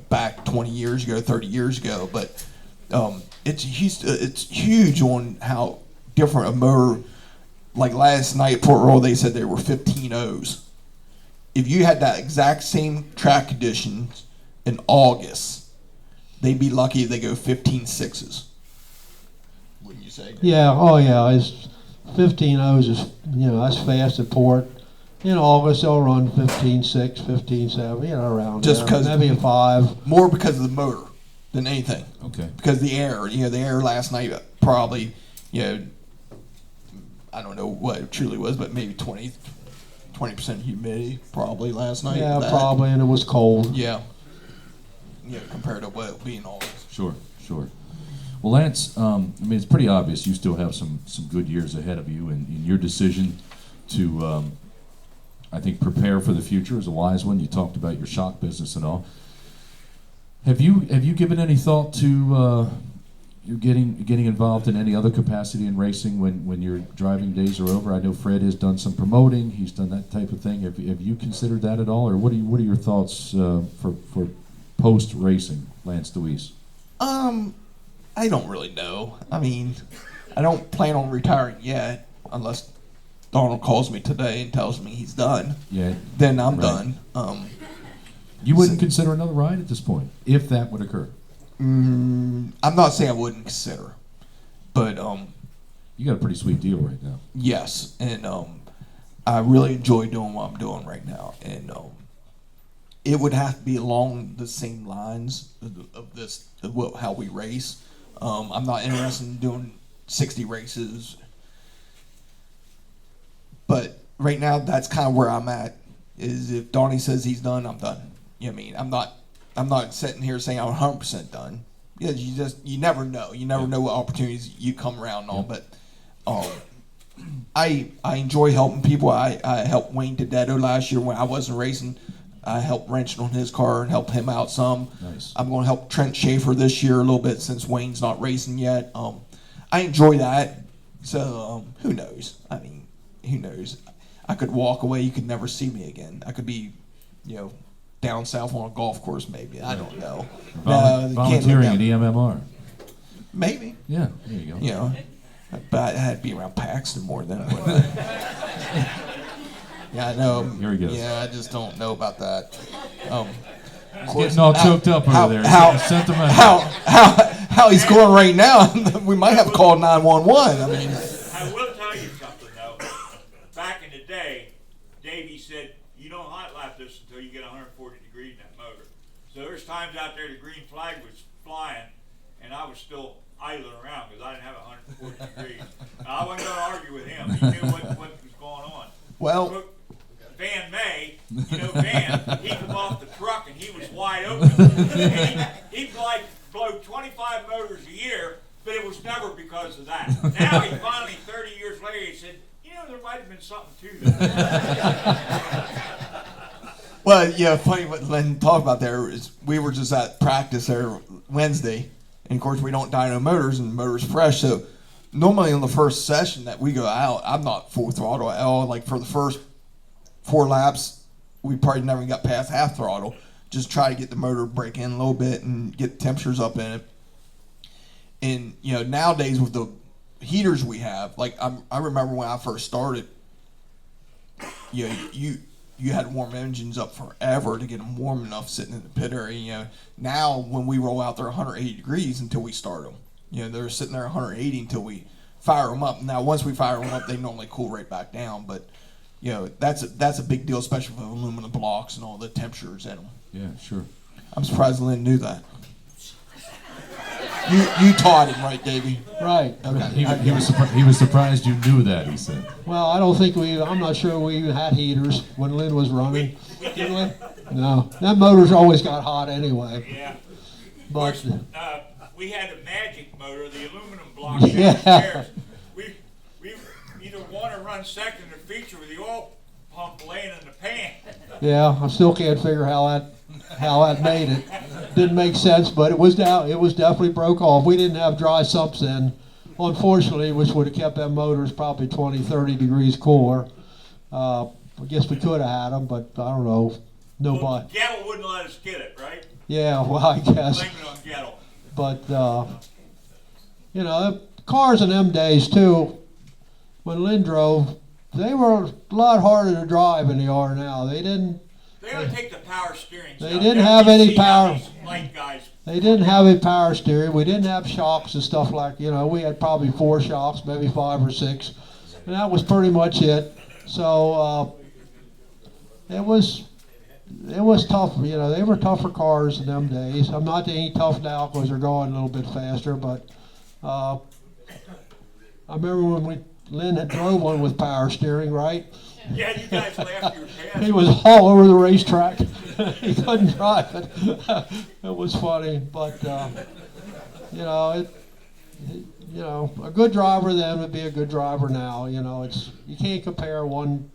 back 20 years ago, 30 years ago. But it's huge on how different a motor. Like last night at Port Royal, they said there were 15 O's. If you had that exact same track conditions in August, they'd be lucky if they go 15 sixes. Wouldn't you say?
Yeah, it's 15 O's is, that's fast at Port. In August, they'll run 15.6, 15.7, around
Just
there.
because
Maybe a 5.
More because of the motor than anything.
Okay.
Because the air, the air last night probably, I don't know what it truly was, but maybe 20% humidity probably last night.
Yeah, probably, and it was cold.
Yeah. Compared to what it would be in August.
Sure. Well, Lance, it's pretty obvious you still have some good years ahead of you, and your decision to, I think, prepare for the future is a wise one. You talked about your shock business and all. Have you given any thought to you getting involved in any other capacity in racing when your driving days are over? I know Fred has done some promoting. He's done that type of thing. Have you considered that at all, or what are your thoughts for post racing, Lance Dewease?
I don't really know. I mean, I don't plan on retiring yet, unless Donald calls me today and tells me he's done.
Yeah.
Then I'm
right.
done.
You wouldn't consider another ride at this point, if that would occur?
I'm not saying I wouldn't consider, but
you got a pretty sweet deal right now.
yes, and I really enjoy doing what I'm doing right now, and it would have to be along the same lines of this, how we race. I'm not interested in doing 60 races, but right now that's kind of where I'm at. Is if Donnie says he's done, I'm done. You know what I mean? I'm not sitting here saying I'm 100% done. Yeah, you never know. You never know what opportunities you come around on. But I enjoy helping people. I helped Wayne Tedetto last year when I wasn't racing. I helped wrenching on his car and help him out some.
Nice.
I'm going to help Trent Schaefer this year a little bit since Wayne's not racing yet. I enjoy that. So who knows? I mean, who knows? I could walk away. You could never see me again. I could be, down south on a golf course maybe. I don't know.
Volunteering at EMMR.
Maybe.
Yeah, there you go.
But I had to be around Paxton more than I would. Yeah, I know.
Here he goes.
Yeah, I just don't know about that.
Getting all choked up over there.
How he's going right now, we might have called 911. I mean,
I will tell you something though. Back in the day, Davey said you don't hot lap this until you get 140 degrees in that motor. So there's times out there the green flag was flying, and I was still idling around because I didn't have 140 degrees. Now, I wasn't going to argue with him. He knew what was going on.
well,
Van May, Van, he come off the truck and he was wide open. And he'd like blow 25 motors a year, but it was never because of that. Now he finally, 30 years later, he said, there might have been something to that.
well, yeah, funny what Lynn talked about there is we were just at practice there Wednesday, and of course we don't dyno motors and the motor's fresh, so normally on the first session that we go out, I'm not full throttle at all. Like for the first 4 laps, we probably never got past half throttle. Just try to get the motor break in a little bit and get the temperatures up in it. And nowadays with the heaters we have, like I remember when I first started, you had to warm engines up forever to get them warm enough sitting in the pit area. Now when we roll out, they're 180 degrees until we start them. They're sitting there 180 until we fire them up. Now once we fire them up, they normally cool right back down. But that's a big deal, especially with aluminum blocks and all the temperatures in them.
Yeah, sure.
I'm surprised Lynn knew that. You taught him, right, Davey?
Right.
Okay.
He was surprised you knew that, he said.
Well, I'm not sure we even had heaters when Lynn was running. Did we? No. That motor's always got hot anyway.
Yeah.
But
We had a magic motor, the aluminum block
Yeah.
downstairs. We either want to run second or feature with the oil pump laying in the pan.
yeah, I still can't figure how that made it. Didn't make sense, but it was definitely broke off. We didn't have dry sumps then, unfortunately, which would have kept them motors probably 20, 30 degrees cooler. I guess we could have had them, but I don't know. Nobody.
Well, Gettle wouldn't let us get it, right?
Yeah, well, I guess.
Blame it on Gettle.
But cars in them days too, when Lynn drove, they were a lot harder to drive than they are now. They don't
take the power steering.
They didn't have any power.
Light guys.
They didn't have a power steering. We didn't have shocks and stuff like, we had probably 4 shocks, maybe 5 or 6. And that was pretty much it. So it was tough. They were tougher cars in them days. I'm not any tough now because they're going a little bit faster, but I remember when Lynn had drove one with power steering, right?
Yeah, you guys laughed your pants.
He was all over the racetrack. He couldn't drive it. It was funny, but a good driver then would be a good driver now. You can't compare one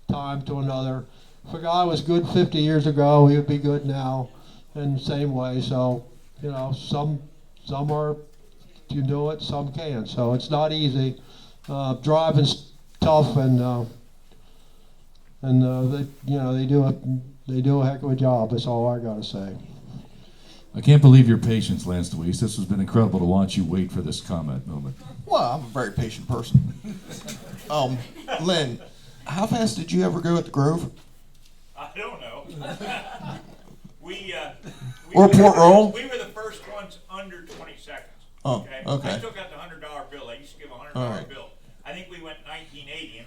time to another. If a guy was good 50 years ago, he would be good now. in the same way. So, some are can do it, some can't. So it's not easy. Driving's tough, and they do a heck of a job. That's all I gotta say.
I can't believe your patience, Lance Dewease. This has been incredible to watch you wait for this comment moment.
Well, I'm a very patient person. Lynn, how fast did you ever go at the Grove?
I don't know. we
Or
were
Port Royal?
We were the first ones under 20 seconds.
Oh, okay.
I took out the $100 bill. I used to give a $100
All right.
bill. I think we went 1980. And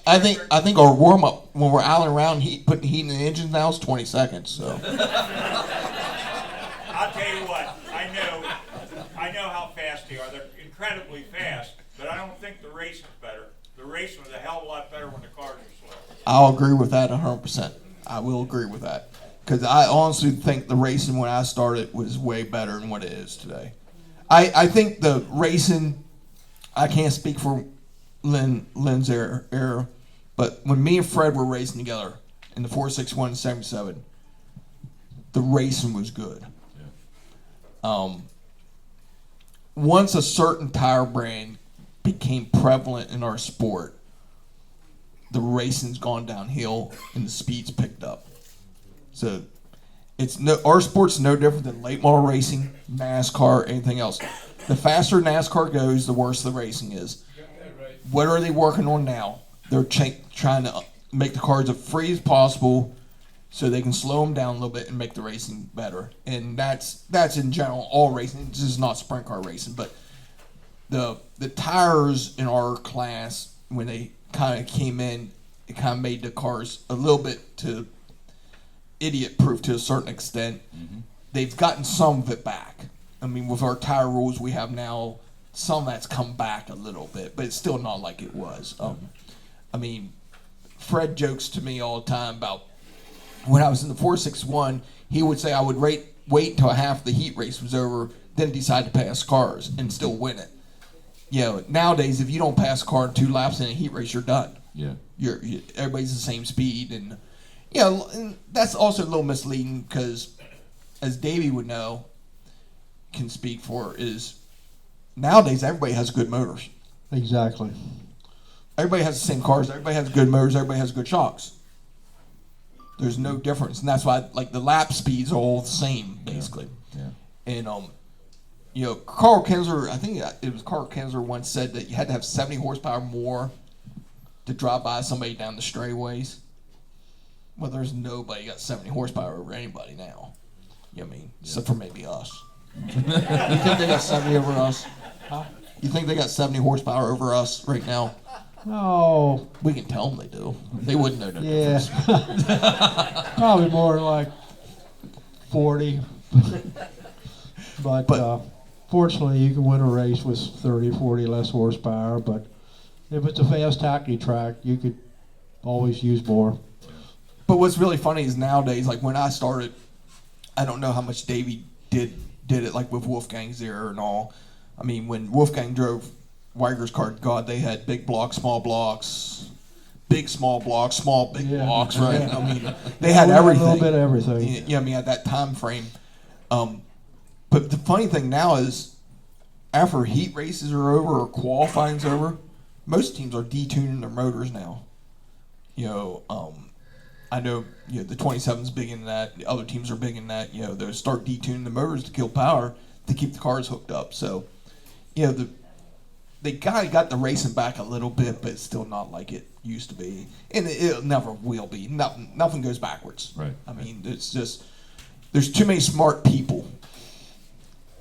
I think our warm up when we're out around putting heat in the engine now is 20 seconds. So
I'll tell you what. I know how fast they are. They're incredibly fast, but I don't think the racing's better. The racing was a hell of a lot better when the cars were slow.
I'll agree with that 100%. I will agree with that because I honestly think the racing when I started was way better than what it is today. I think the racing. I can't speak for Lynn's era, but when me and Fred were racing together in the 461 and 77, the racing was good. Yeah. Once a certain tire brand became prevalent in our sport, the racing's gone downhill and the speed's picked up. So our sport's no different than late model racing, NASCAR, anything else. The faster NASCAR goes, the worse the racing is. What are they working on now? They're trying to make the cars as free as possible so they can slow them down a little bit and make the racing better. And that's in general all racing. This is not sprint car racing, but the tires in our class, when they kind of came in, it kind of made the cars a little bit to idiot-proof to a certain extent. Mm-hmm. They've gotten some of it back. I mean, with our tire rules we have now, some of that's come back a little bit, but it's still not like it was. I mean, Fred jokes to me all the time about when I was in the 461, he would say I would wait until half the heat race was over, then decide to pass cars and still win it. Nowadays, if you don't pass a car in 2 laps in a heat race, you're done. Yeah, everybody's the same speed, and and that's also a little misleading because, as Davey would know, can speak for, is nowadays everybody has good motors.
Exactly.
Everybody has the same cars. Everybody has good motors. Everybody has good shocks. There's no difference, and that's why the lap speeds are all the same basically. Yeah. And Carl Kinsler, I think it was Carl Kinsler once said that you had to have 70 horsepower more to drive by somebody down the straightaways. Well, there's nobody got 70 horsepower over anybody now. You know what I mean? Yeah. Except for maybe us. You think they got 70 over us? Huh? You think they got 70 horsepower over us right now?
No.
We can tell them they do. They wouldn't know the difference.
Probably more like 40. But fortunately, you can win a race with 30, 40 less horsepower. But if it's a fast tacky track, you could always use more.
But what's really funny is nowadays, like when I started, I don't know how much Davey did it like with Wolfgang's era and all. I mean, when Wolfgang drove Weiger's car, God, they had big blocks, small blocks, big small blocks, small big blocks, right?
Yeah.
I mean, they had everything.
A little bit of everything.
I mean, at that time frame. But the funny thing now is, after heat races are over or qualifying's over, most teams are detuning their motors now. I know the 27's big in that. The other teams are big in that. They start detuning the motors to kill power to keep the cars hooked up. So, they kind of got the racing back a little bit, but it's still not like it used to be, and it never will be. Nothing goes backwards.
Right.
I mean, it's just there's too many smart people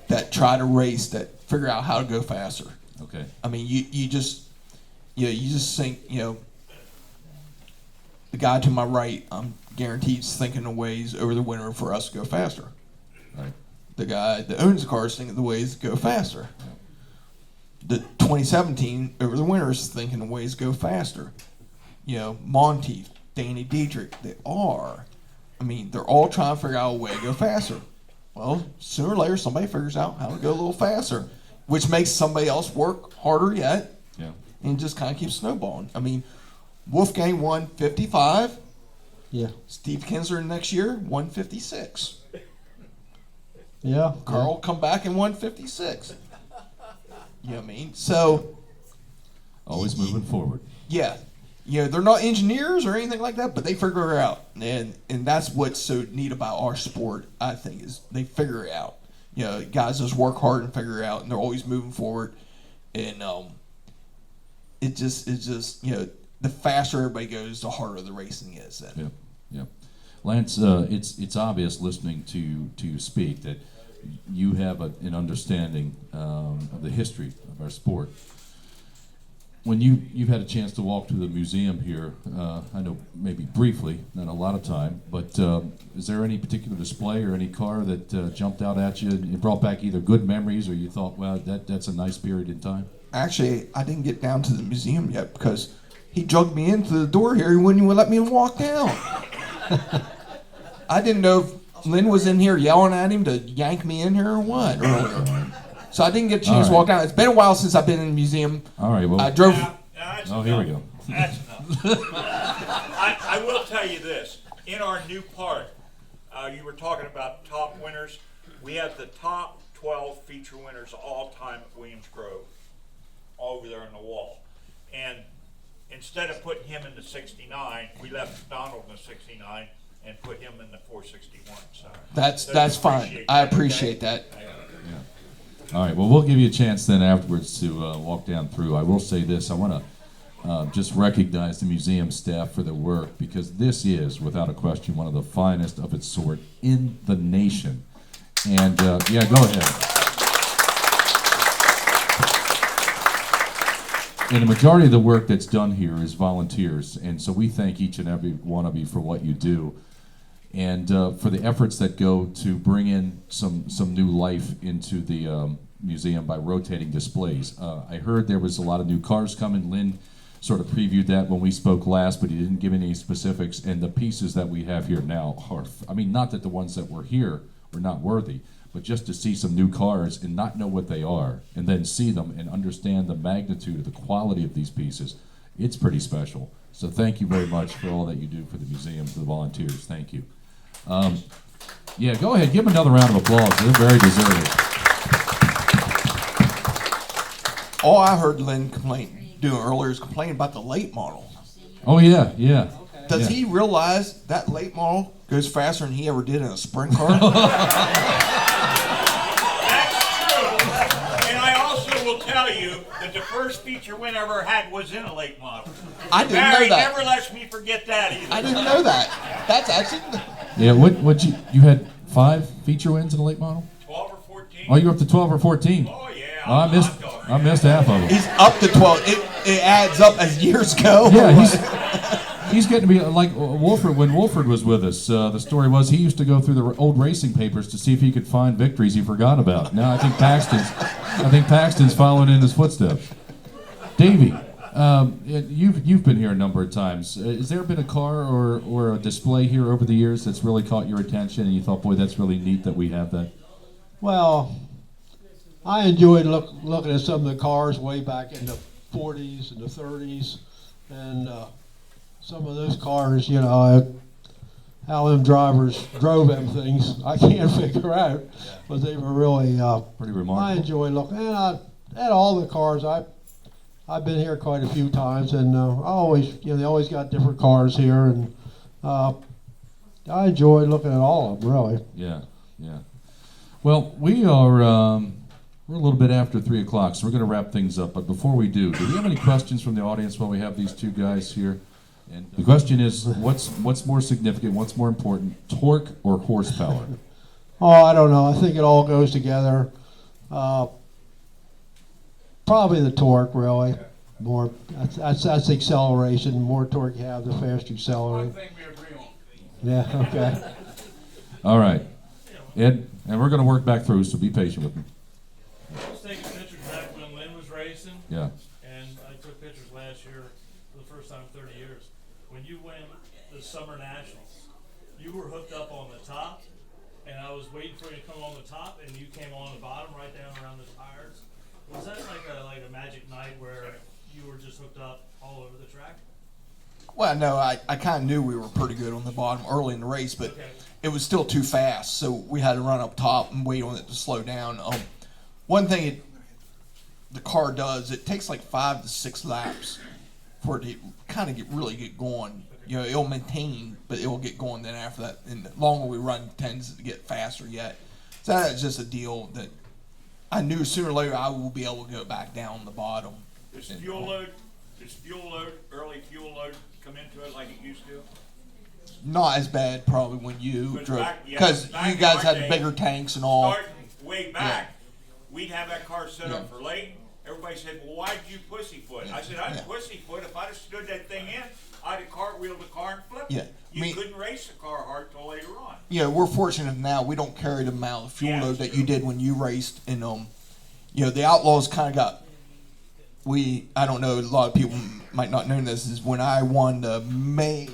that try to race that figure out how to go faster.
Okay.
I mean, you just think the guy to my right, I'm guaranteed is thinking of ways over the winter for us to go faster.
Right.
The guy that owns the car is thinking of the ways to go faster. The 2017 over the winter is thinking of ways to go faster. Monty, Danny Dietrich, they're all trying to figure out a way to go faster. Well, sooner or later, somebody figures out how to go a little faster, which makes somebody else work harder yet, and just kind of keeps snowballing. I mean, Wolfgang won 55.
Yeah.
Steve Kinsler next year won 56.
Yeah.
Carl come back and won 56. You know what I mean? So,
Always moving forward.
yeah. They're not engineers or anything like that, but they figure it out. And that's what's so neat about our sport, I think, is they figure it out. Guys just work hard and figure it out, and they're always moving forward. And it's just the faster everybody goes, the harder the racing is. Then.
Yeah. Lance, it's obvious listening to you speak that you have an understanding of the history of our sport. When you've had a chance to walk through the museum here, I know maybe briefly, not a lot of time, but is there any particular display or any car that jumped out at you and brought back either good memories or you thought, wow, that's a nice period in time?
Actually, I didn't get down to the museum yet because he drugged me into the door here. He wouldn't even let me walk down. I didn't know if Lynn was in here yelling at him to yank me in here or what earlier. So I didn't get a chance to walk down. It's been a while since I've been in the museum.
All right, well.
I drove.
Here we go.
That's enough. I will tell you this. In our new park, you were talking about top winners. We have the top 12 feature winners all time at Williams Grove over there on the wall. And instead of putting him in the 69, we left Donald in the 69 and put him in the 461. So
that's fine. I appreciate that.
All right, well, we'll give you a chance then afterwards to walk down through. I will say this. I want to just recognize the museum staff for their work because this is, without a question, one of the finest of its sort in the nation. And, go ahead. And the majority of the work that's done here is volunteers, and so we thank each and every one of you for what you do. And for the efforts that go to bring in some new life into the museum by rotating displays. I heard there was a lot of new cars coming. Lynn sort of previewed that when we spoke last, but he didn't give any specifics. And the pieces that we have here now are, not that the ones that were here were not worthy, but just to see some new cars and not know what they are, and then see them and understand the magnitude of the quality of these pieces, it's pretty special. So thank you very much for all that you do for the museum, for the volunteers. Thank you. Go ahead. Give them another round of applause. They're very deserving.
All I heard Lynn doing earlier is complaining about the late model.
Oh, yeah.
Does he realize that late model goes faster than he ever did in a sprint car?
That's true. And I also will tell you that the first feature win I ever had was in a late model.
I didn't know
Barry
that.
never lets me forget that either.
I didn't know that. That's actually.
Yeah, what you had 5 feature wins in the late model?
12 or 14.
Oh, you were up to 12 or 14.
Oh, yeah.
Oh, I missed half of them.
He's up to 12. It adds up as years go.
Yeah, he's getting to be like Wolford. When Wolford was with us, the story was he used to go through the old racing papers to see if he could find victories he forgot about. Now I think Paxton's following in his footsteps. Davey, you've been here a number of times. Has there been a car or a display here over the years that's really caught your attention and you thought, boy, that's really neat that we have that?
Well, I enjoyed looking at some of the cars way back in the 40s and the 30s, and some of those cars, how them drivers drove them things, I can't figure out, but they were really
pretty remarkable.
I enjoy looking at all the cars. I've been here quite a few times, and they always got different cars here, and I enjoy looking at all of them, really.
Yeah. Well, we are we're a little bit after 3 o'clock, so we're going to wrap things up. But before we do we have any questions from the audience while we have these two guys here? And the question is, what's more significant? What's more important, torque or horsepower?
Oh, I don't know. I think it all goes together. Probably the torque, really. More. That's acceleration. The more torque you have, the faster you accelerate.
I think we agree on.
Yeah. Okay.
All right, Ed, and we're going to work back through, so be patient with me.
I was taking pictures back when Lynn was racing,
Yeah.
and I took pictures last year for the first time in 30 years. When you went the Summer Nationals, you were hooked up on the top, and I was waiting for you to come on the top, and you came on the bottom right down around the tires. Was that like a magic night where you were just hooked up all over the track?
Well, no, I kind of knew we were pretty good on the bottom early in the race, but it was still too fast, so we had to run up top and wait on it to slow down. One thing the car does, it takes like 5 to 6 laps for it to kind of really get going. You know, it'll maintain, but it will get going then after that. And the longer we run, tends to get faster yet. So that's just a deal that I knew sooner or later I will be able to go back down the bottom.
Does early fuel load come into it like it used to?
Not as bad probably when you
But
drove,
back- yeah,
because
back
you
in
guys
our
had
day,
bigger tanks and all.
Starting way back, we'd have that car set up for late. Everybody said, well, why'd you pussyfoot? I said, I'd
Yeah.
pussyfoot if I'd have stood that thing in. I'd have cartwheeled the car and flipped
Yeah.
it.
I
You
mean-
couldn't race the car hard till later on.
You know, we're fortunate now we don't carry the amount of fuel
Yeah,
load
that's
that you
true.
did when you raced. And you know, the Outlaws kind of got. I don't know. A lot of people might not know this. Is when I won the May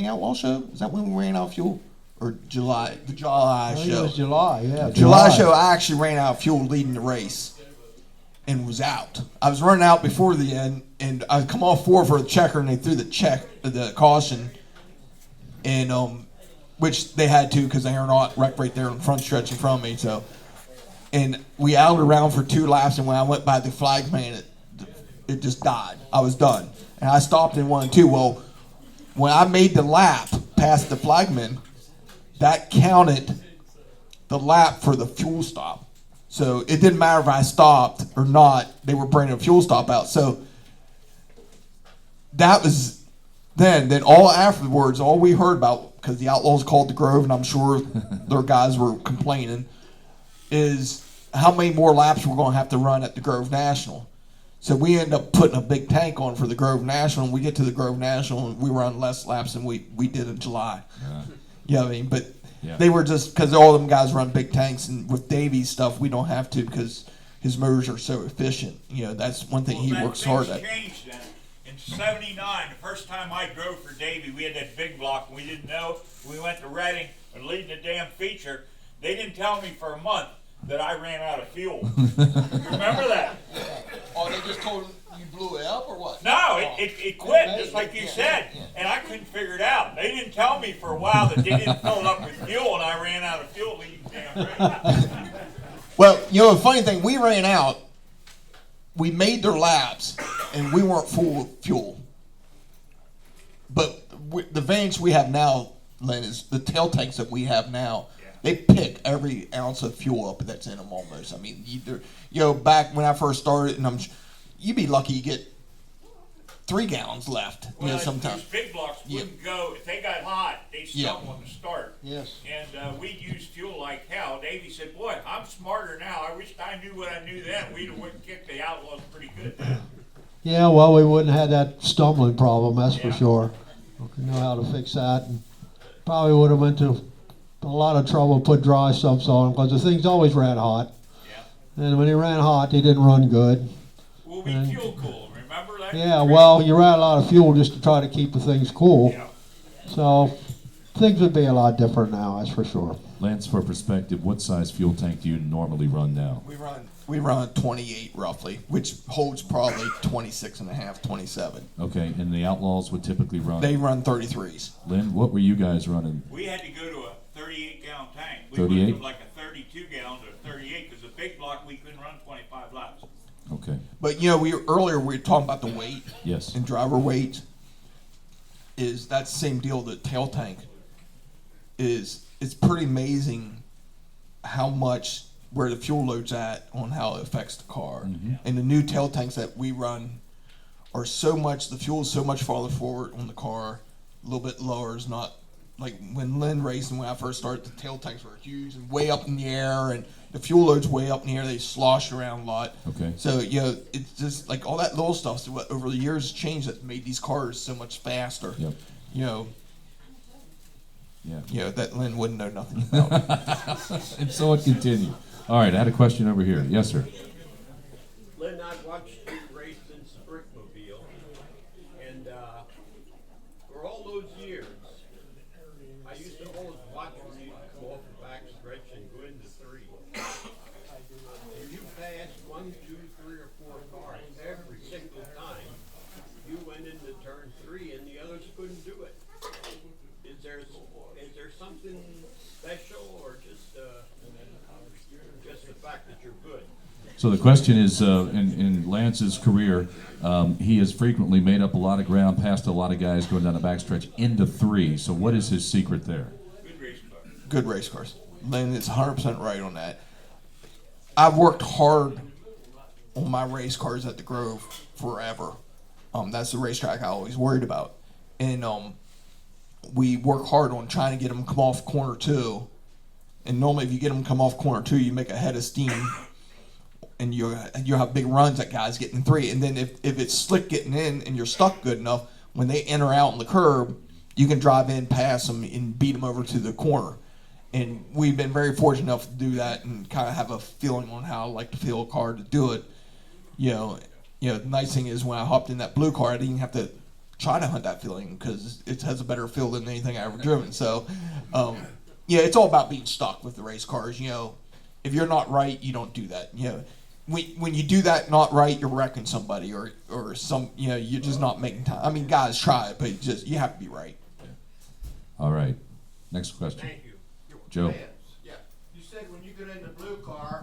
Outlaw show. Is that when we ran out of fuel, or July? The July
I think it
show.
was July, yeah.
July show. I actually ran out of fuel leading the race, and was out. I was running out before the end, and I come off for the checker, and they threw the caution, and which they had to because they are not right there in the front stretch in front of me. So, and we outed around for 2 laps, and when I went by the flag man, it just died. I was done, and I stopped in 1 and 2. Well, when I made the lap past the flagman, that counted the lap for the fuel stop. So it didn't matter if I stopped or not. They were bringing a fuel stop out. So that was then all afterwards, all we heard about, because the Outlaws called the Grove, and I'm sure their guys were complaining, is how many more laps we're going to have to run at the Grove National. So we end up putting a big tank on for the Grove National, and we get to the Grove National, and we run less laps than we did in July.
Yeah.
You know what I mean? But
Yeah.
they were just, because all them guys run big tanks, and with Davey's stuff, we don't have to because his motors are so efficient. You know, that's one thing he
Well,
works hard
things
at.
changed then. In '79, the first time I drove for Davey, we had that big block, and we didn't know. We went to Reading and leading the damn feature. They didn't tell me for a month that I ran out of fuel. Remember that?
Oh, they just told him you blew it up or what?
No, it quit, just like you said. And I couldn't figure it out. They didn't tell me for a while that they didn't fill it up with fuel, and I ran out of fuel leading damn race.
Well, you know, the funny thing, we ran out, we made their laps, and we weren't full of fuel. But the advantage we have now, Lynn, is the tail tanks that we have now. They pick every ounce of fuel up that's in them almost. I mean, back when I first started, and you'd be lucky you get 3 gallons left.
Well,
sometimes.
those big blocks wouldn't go, if they got hot, they stung on the start.
Yes.
And we used fuel like hell. Davey said, boy, I'm smarter now. I wish I knew what I knew then. We'd have kicked the Outlaws pretty good then.
Yeah, well, we wouldn't have had that stumbling problem, that's for
Yeah.
sure. We know how to fix that, and probably would have went to a lot of trouble to put dry sumps on them, because the things always ran hot.
Yeah.
And when they ran hot, they didn't run good.
Well, we fuel cool. Remember that?
Yeah, well, you ran a lot of fuel just to try to keep the things cool.
Yeah.
So things would be a lot different now, that's for sure.
Lance, for perspective, what size fuel tank do you normally run now?
We run 28 roughly, which holds probably 26 and a half, 27.
Okay, and the Outlaws would typically run.
They run 33s.
Lynn, what were you guys running?
We had to go to a 38-gallon tank. We
38?
went from like a 32-gallon to a 38 because the big block we couldn't run 25 laps.
Okay,
But earlier we were talking about the weight
yes.
and driver weight. That's the same deal. The tail tank it's pretty amazing how much where the fuel load's at on how it affects the car.
Mm-hmm.
And the new tail tanks that we run are the fuel is so much farther forward on the car, a little bit lower. Is not like when Lynn raced and when I first started, the tail tanks were huge and way up in the air, and the fuel load's way up in the air. They slosh around a lot.
Okay.
So it's just like all that little stuff. So what over the years has changed that made these cars so much faster.
Yep. Yeah.
That Lynn wouldn't know nothing about.
And so it continued. All right, I had a question over here. Yes, sir.
Lynn, I've watched you race in Sprintmobile, and for all those years, I used to always watch when you come off the back stretch and go into 3. And you passed 1, 2, 3, or 4 cars every single time you went into turn
So the question is, in Lance's career, he has frequently made up a lot of ground, passed a lot of guys going down the backstretch into 3. So what is his secret there?
Good race cars. Lynn is 100% right on that. I've worked hard on my race cars at the Grove forever. That's the racetrack I always worried about. And we work hard on trying to get them come off corner 2. And normally if you get them come off corner 2, you make a head of steam. And you have big runs at guys getting in 3. And then if it's slick getting in and you're stuck good enough, when they enter out on the curb, you can drive in past them and beat them over to the corner. And we've been very fortunate enough to do that and kind of have a feeling on how I like to feel a car to do it. The nice thing is when I hopped in that blue car, I didn't have to try to hunt that feeling because it has a better feel than anything I ever driven. So, it's all about being stuck with the race cars. If you're not right, you don't do that. When you do that not right, you're wrecking somebody or some. You're just not making time. I mean, guys try it, but you have to be right.
All right. Next question.
Thank you.
Joe.
Yeah, you said when you got in the blue car,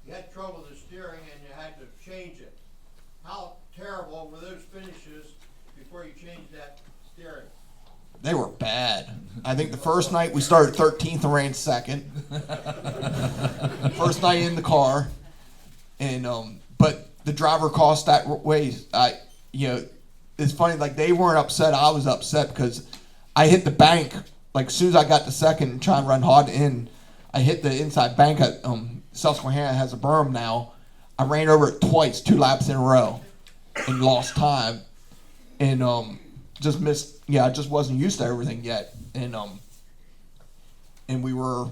you had trouble with the steering and you had to change it. How terrible were those finishes before you changed that steering?
They were bad. I think the first night we started 13th and ran 2nd. First night in the car, and but the driver cost that way. It's funny. Like they weren't upset. I was upset because I hit the bank. Like as soon as I got to 2nd and trying to run hard in, I hit the inside bank at Susquehanna has a berm now. I ran over it twice, 2 laps in a row, and lost time, and just missed. I just wasn't used to everything yet, and we were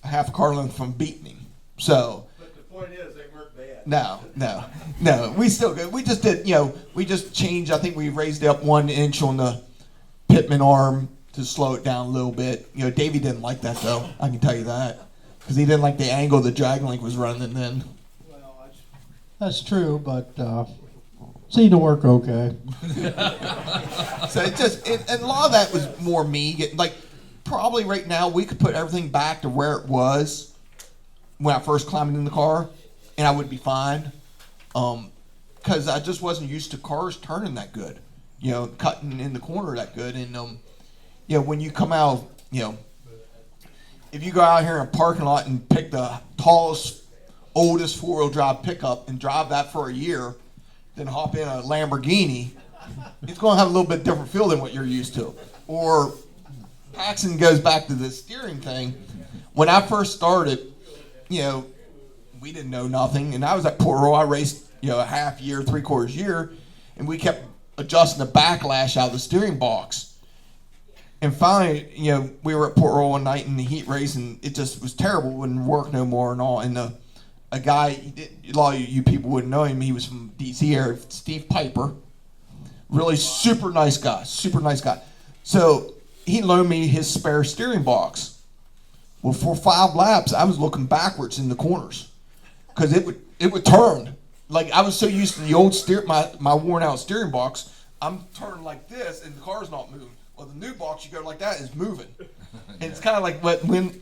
a half a car length from beating him. So.
But the point is, they weren't bad.
No. We still good. We just did. We just changed. I think we raised it up 1 inch on the pitman arm to slow it down a little bit. Davey didn't like that though. I can tell you that because he didn't like the angle the drag link was running then.
Well, that's true, but seemed to work okay.
So and a lot of that was more me getting probably right now we could put everything back to where it was when I first climbed in the car, and I would be fine. Because I just wasn't used to cars turning that good, cutting in the corner that good, and when you come out, if you go out here in a parking lot and pick the tallest, oldest 4-wheel drive pickup and drive that for a year, then hop in a Lamborghini, it's going to have a little bit different feel than what you're used to. Or Paxton goes back to the steering thing. When I first started, we didn't know nothing, and I was at Port Royal. I raced, a half year, 3/4 year, and we kept adjusting the backlash out of the steering box. And finally, we were at Port Royal one night in the heat race, and it just was terrible. It wouldn't work no more and all. And a guy, a lot of you people wouldn't know him. He was from DC area, Steve Piper. Really super nice guy. So he loaned me his spare steering box. Well, for 5 laps, I was looking backwards in the corners because it would turn. Like I was so used to the old my worn out steering box. I'm turning like this, and the car's not moving. Well, the new box, you go like that, is moving. And it's kind of like when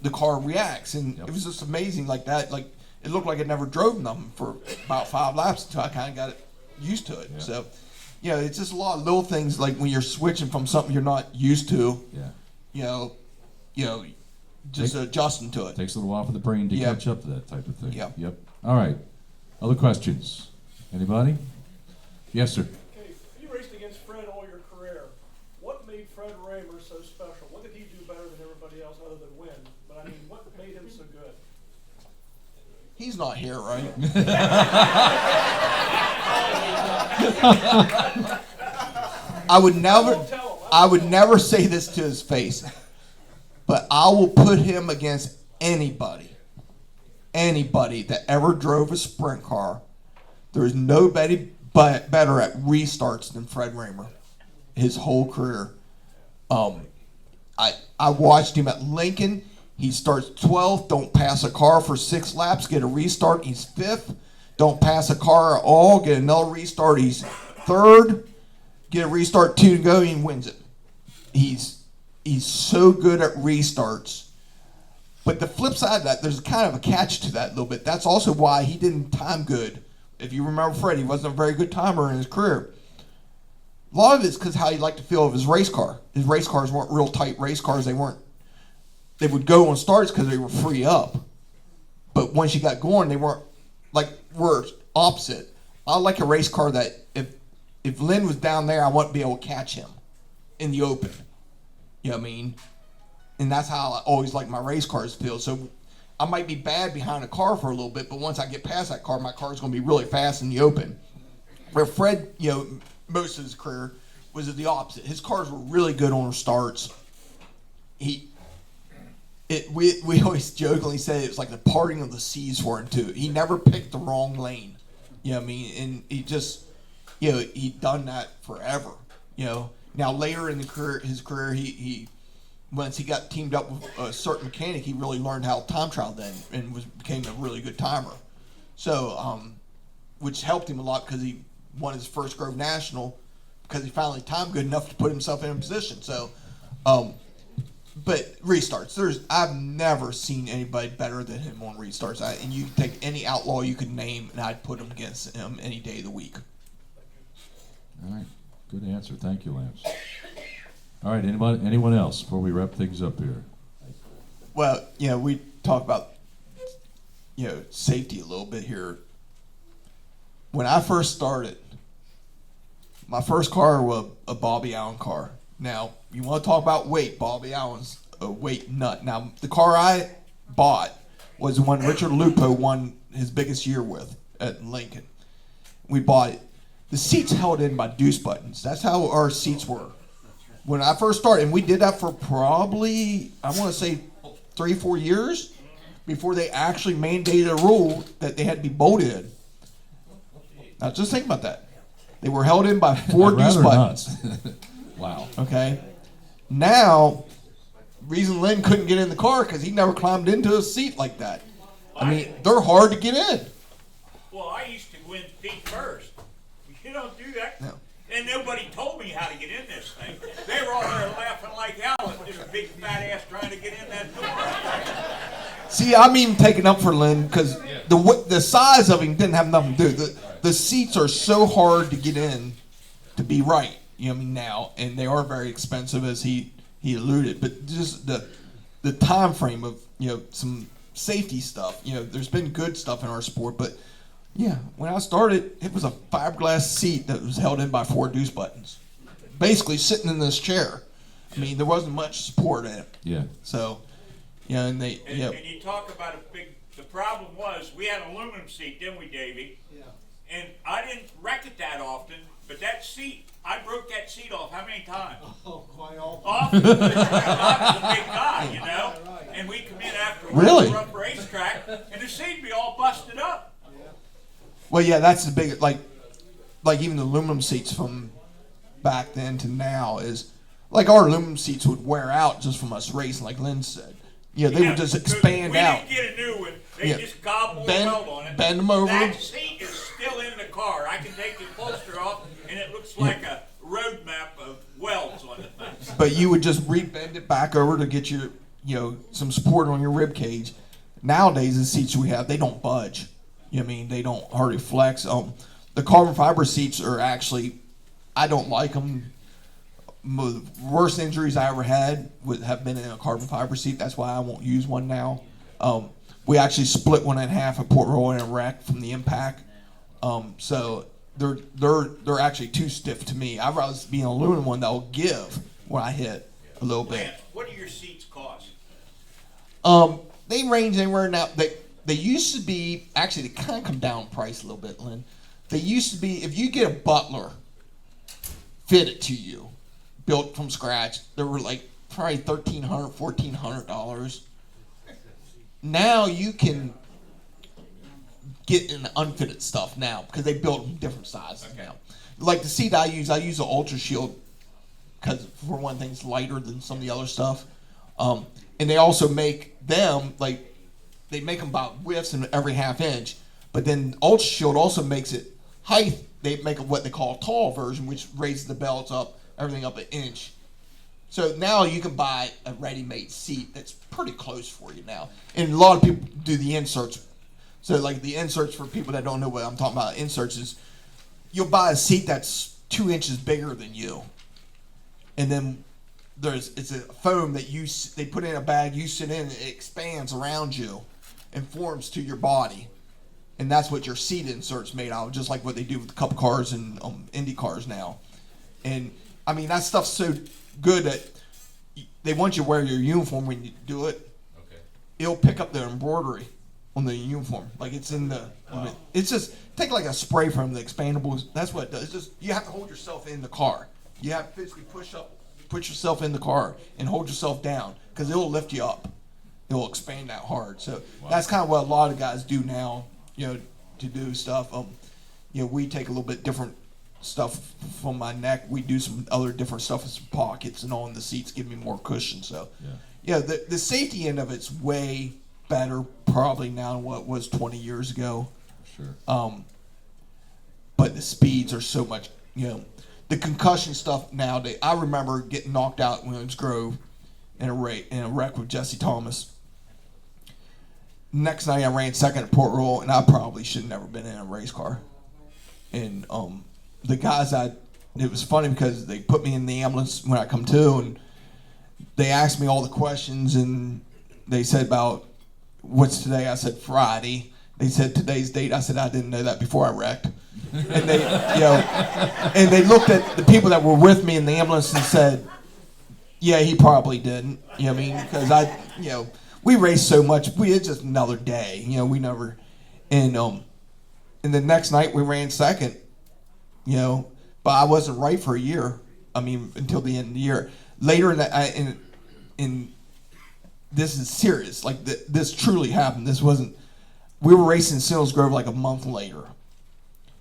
the car reacts. And It was just amazing like that. Like, it looked like it never drove nothing for about 5 laps until I kind of got it used to it. Yeah. So, it's just a lot of little things like when you're switching from something you're not used to, just adjusting to it.
Takes a little while for the brain to catch up to that type of thing.
Yep.
All right. Other questions? Anybody? Yes, sir.
Okay, you raced against Fred all your career. What made Fred Raymer so special? What did he do better than everybody else other than win? But I mean, what made him so good?
He's not here, right? I would never say this to his face, but I will put him against anybody that ever drove a sprint car. There's nobody better at restarts than Fred Raymer. His whole career. I watched him at Lincoln. He starts 12th, don't pass a car for 6 laps, get a restart, he's 5th. Don't pass a car at all, get another restart, he's 3rd. Get a restart, 2 to go, he wins it. He's so good at restarts. But the flip side of that, there's kind of a catch to that a little bit. That's also why he didn't time good. If you remember Fred, he wasn't a very good timer in his career. A lot of it's because how he liked to feel of his race car. His race cars weren't real tight race cars. They would go on starts because they were free up. But once you got going, they weren't we're opposite. I like a race car that if Lynn was down there, I wouldn't be able to catch him in the open. You know what I mean? And that's how I always like my race cars to feel. So I might be bad behind a car for a little bit, but once I get past that car, my car's going to be really fast in the open. Where Fred, most of his career was the opposite. His cars were really good on starts. We always jokingly say it's like the parting of the seas for him too. He never picked the wrong lane. You know what I mean? And he just, he'd done that forever. Now later in his career, he once he got teamed up with a certain mechanic, he really learned how to time trial then and became a really good timer. So, which helped him a lot because he won his first Grove National because he finally timed good enough to put himself in a position. So, but restarts, I've never seen anybody better than him on restarts. And you take any outlaw you could name, and I'd put him against him any day of the week.
All right, good answer. Thank you, Lance. All right, anyone else before we wrap things up here?
Well, we talk about safety a little bit here. When I first started, my first car was a Bobby Allen car. Now, you want to talk about weight? Bobby Allen's a weight nut. Now, the car I bought was the one Richard Lupo won his biggest year with at Lincoln. We bought it. The seats held in by deuce buttons. That's how our seats were. When I first started, and we did that for probably, I want to say 3-4 years before they actually mandated a rule that they had to be bolted in. Now, just think about that. They were held in by 4 deuce buttons.
Wow.
Okay. Now, reason Lynn couldn't get in the car because he never climbed into a seat like that. I mean, they're hard to get in.
Well, I used to win feet first. You don't do that.
No.
And nobody told me how to get in this thing. They were all there laughing like hell at this big fat ass trying to get in that door.
See, I'm even taking up for Lynn because the size of him didn't have nothing to do. The seats are so hard to get in to be right. You know what I mean now, and they are very expensive as he alluded. But just the time frame of some safety stuff. There's been good stuff in our sport, but when I started, it was a fiberglass seat that was held in by 4 deuce buttons, basically sitting in this chair. I mean, there wasn't much support in it.
Yeah.
So, and they.
And you talk about the problem was we had an aluminum seat, didn't we, Davey? Yeah. And I didn't wreck it that often, but that seat, I broke that seat off how many times?
Oh, quite often.
Often. I was a big guy, and we come in after
Really?
a rough racetrack, and the seat be all busted up.
Well, that's the big like even the aluminum seats from back then to now is like our aluminum seats would wear out just from us racing, like Lynn said. They would just expand out.
We didn't get a new one. They just gobble more weld on it.
Bend them over.
That seat is still in the car. I can take the upholstery off, and it looks like a road map of welds on it.
But you would just rebend it back over to get your some support on your rib cage. Nowadays, the seats we have, they don't budge. You know what I mean? They don't hardly flex. The carbon fiber seats are actually, I don't like them. The worst injuries I ever had have been in a carbon fiber seat. That's why I won't use one now. We actually split one in half at Port Royal in a wreck from the impact. So they're actually too stiff to me. I'd rather be an aluminum one that will give when I hit a little bit.
Lance, what do your seats cost?
They range anywhere now. They used to be, actually, they kind of come down in price a little bit, Lynn. They used to be, if you get a Butler fitted to you, built from scratch, they were like probably $1,300, $1,400. Now you can get in unfitted stuff now because they build them different sizes now. Like the seat I use an Ultra Shield because for one thing it's lighter than some of the other stuff. And they also make them they make them about widths in every half inch, but then Ultra Shield also makes it height. They make what they call a tall version, which raises the belts up, everything up an inch. So now you can buy a ready-made seat that's pretty close for you now. And a lot of people do the inserts. So like the inserts, for people that don't know what I'm talking about, inserts is you'll buy a seat that's 2 inches bigger than you. And then it's a foam that they put in a bag, you sit in, it expands around you and forms to your body. And that's what your seat insert's made out of, just like what they do with Cup cars and Indy cars now. And I mean, that stuff's so good that they want you to wear your uniform when you do it.
Okay.
It'll pick up the embroidery on the uniform, like it's in the.
Wow.
It's just take like a spray from the expandables. That's what it does. It's just you have to hold yourself in the car. You have to physically put yourself in the car and hold yourself down because it'll lift you up. It'll expand that hard. So that's kind of what a lot of guys do now. To do stuff. We take a little bit different stuff from my neck. We do some other different stuff with some pockets and all in the seats, give me more cushion. So, the safety end of it's way better probably now than what it was 20 years ago.
Sure.
But the speeds are so much, the concussion stuff nowadays. I remember getting knocked out in Williams Grove in a wreck with Jesse Thomas. Next night I ran second at Port Royal, and I probably should have never been in a race car. And the guys, it was funny because they put me in the ambulance when I come to, and they asked me all the questions, and they said about what's today. I said Friday. They said today's date. I said I didn't know that before I wrecked. And they, and they looked at the people that were with me in the ambulance and said, "Yeah, he probably didn't." You know what I mean? Because we raced so much. It's just another day. We never. And the next night we ran second. But I wasn't right for a year. I mean, until the end of the year. Later in that, in this is serious. Like this truly happened. This wasn't. We were racing in Seals Grove like a month later.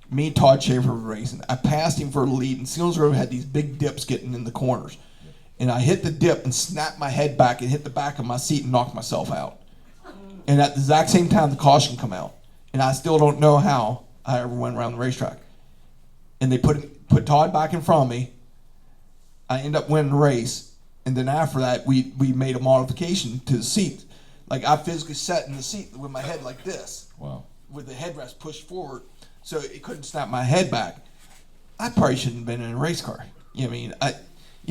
Me and Todd Schaefer were racing. I passed him for the lead, and Seals Grove had these big dips getting in the corners. And I hit the dip and snapped my head back and hit the back of my seat and knocked myself out. And at the exact same time, the caution come out. And I still don't know how I ever went around the racetrack. And they put Todd back in front of me. I end up winning the race. And then after that, we made a modification to the seat. Like I physically sat in the seat with my head like this.
Wow.
With the headrest pushed forward. So it couldn't snap my head back. I probably shouldn't have been in a race car.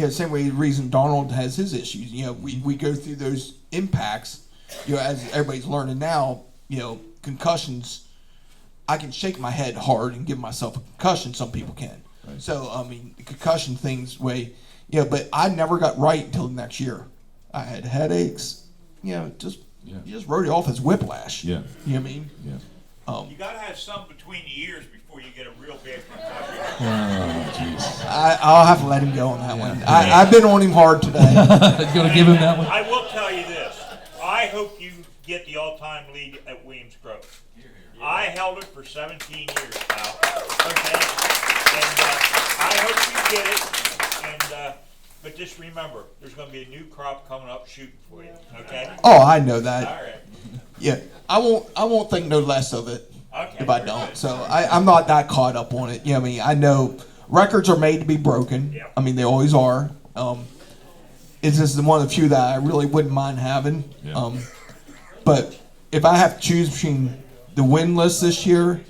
Same way the reason Donald has his issues. We go through those impacts. As everybody's learning now, concussions. I can shake my head hard and give myself a concussion. Some people can. Right. So the concussion things but I never got right until the next year. I had headaches. You just wrote it off as whiplash.
Yeah.
You know what I mean?
Yeah.
You gotta have some between the ears before you get a real bad concussion.
Oh, jeez.
I'll have to let him go on that one. I've been on him hard today.
You gonna give him that one?
I will tell you this. I hope you get the all-time lead at Williams Grove. I held it for 17 years, pal. Okay? And I hope you get it. And but just remember, there's going to be a new crop coming up shooting for you. Okay?
Oh, I know that.
All right.
Yeah, I won't think no less of it
Okay,
if I
very
don't.
good.
So I'm not that caught up on it. I know records are made to be broken.
Yep.
I mean, they always are. It's just one of the few that I really wouldn't mind having.
Yeah.
But if I have to choose between the win list this year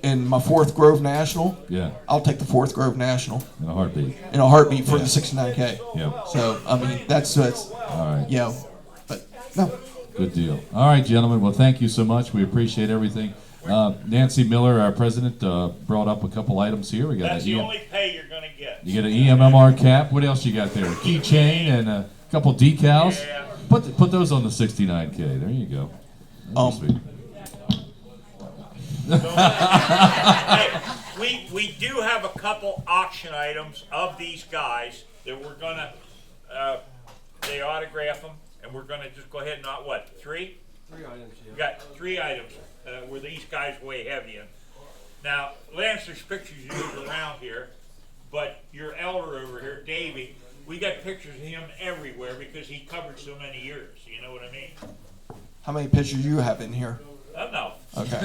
and my 4th Grove National, I'll take the 4th Grove National
In a heartbeat.
in a heartbeat for the 69K.
Yeah.
So that's
All right.
But no.
Good deal. All right, gentlemen. Well, thank you so much. We appreciate everything. Nancy Miller, our president, brought up a couple items here. We got
That's the only pay you're going to get.
You get an EMMR cap. What else you got there? A keychain and a couple decals.
Yeah.
Put those on the 69K. There you go. Sweet.
Hey, we do have a couple auction items of these guys that we're gonna they autograph them, and we're gonna just go ahead and not what 3
items, yeah.
We got 3 items where these guys weigh heavy in. Now, Lance, there's pictures you move around here, but your elder over here, Davey, we got pictures of him everywhere because he covered so many years. You know what I mean?
How many pictures you have in here?
No.
Okay.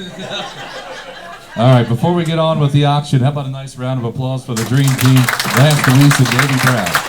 All right, before we get on with the auction, how about a nice round of applause for the Dream Team, Lance, Dewease, and Davey Brown.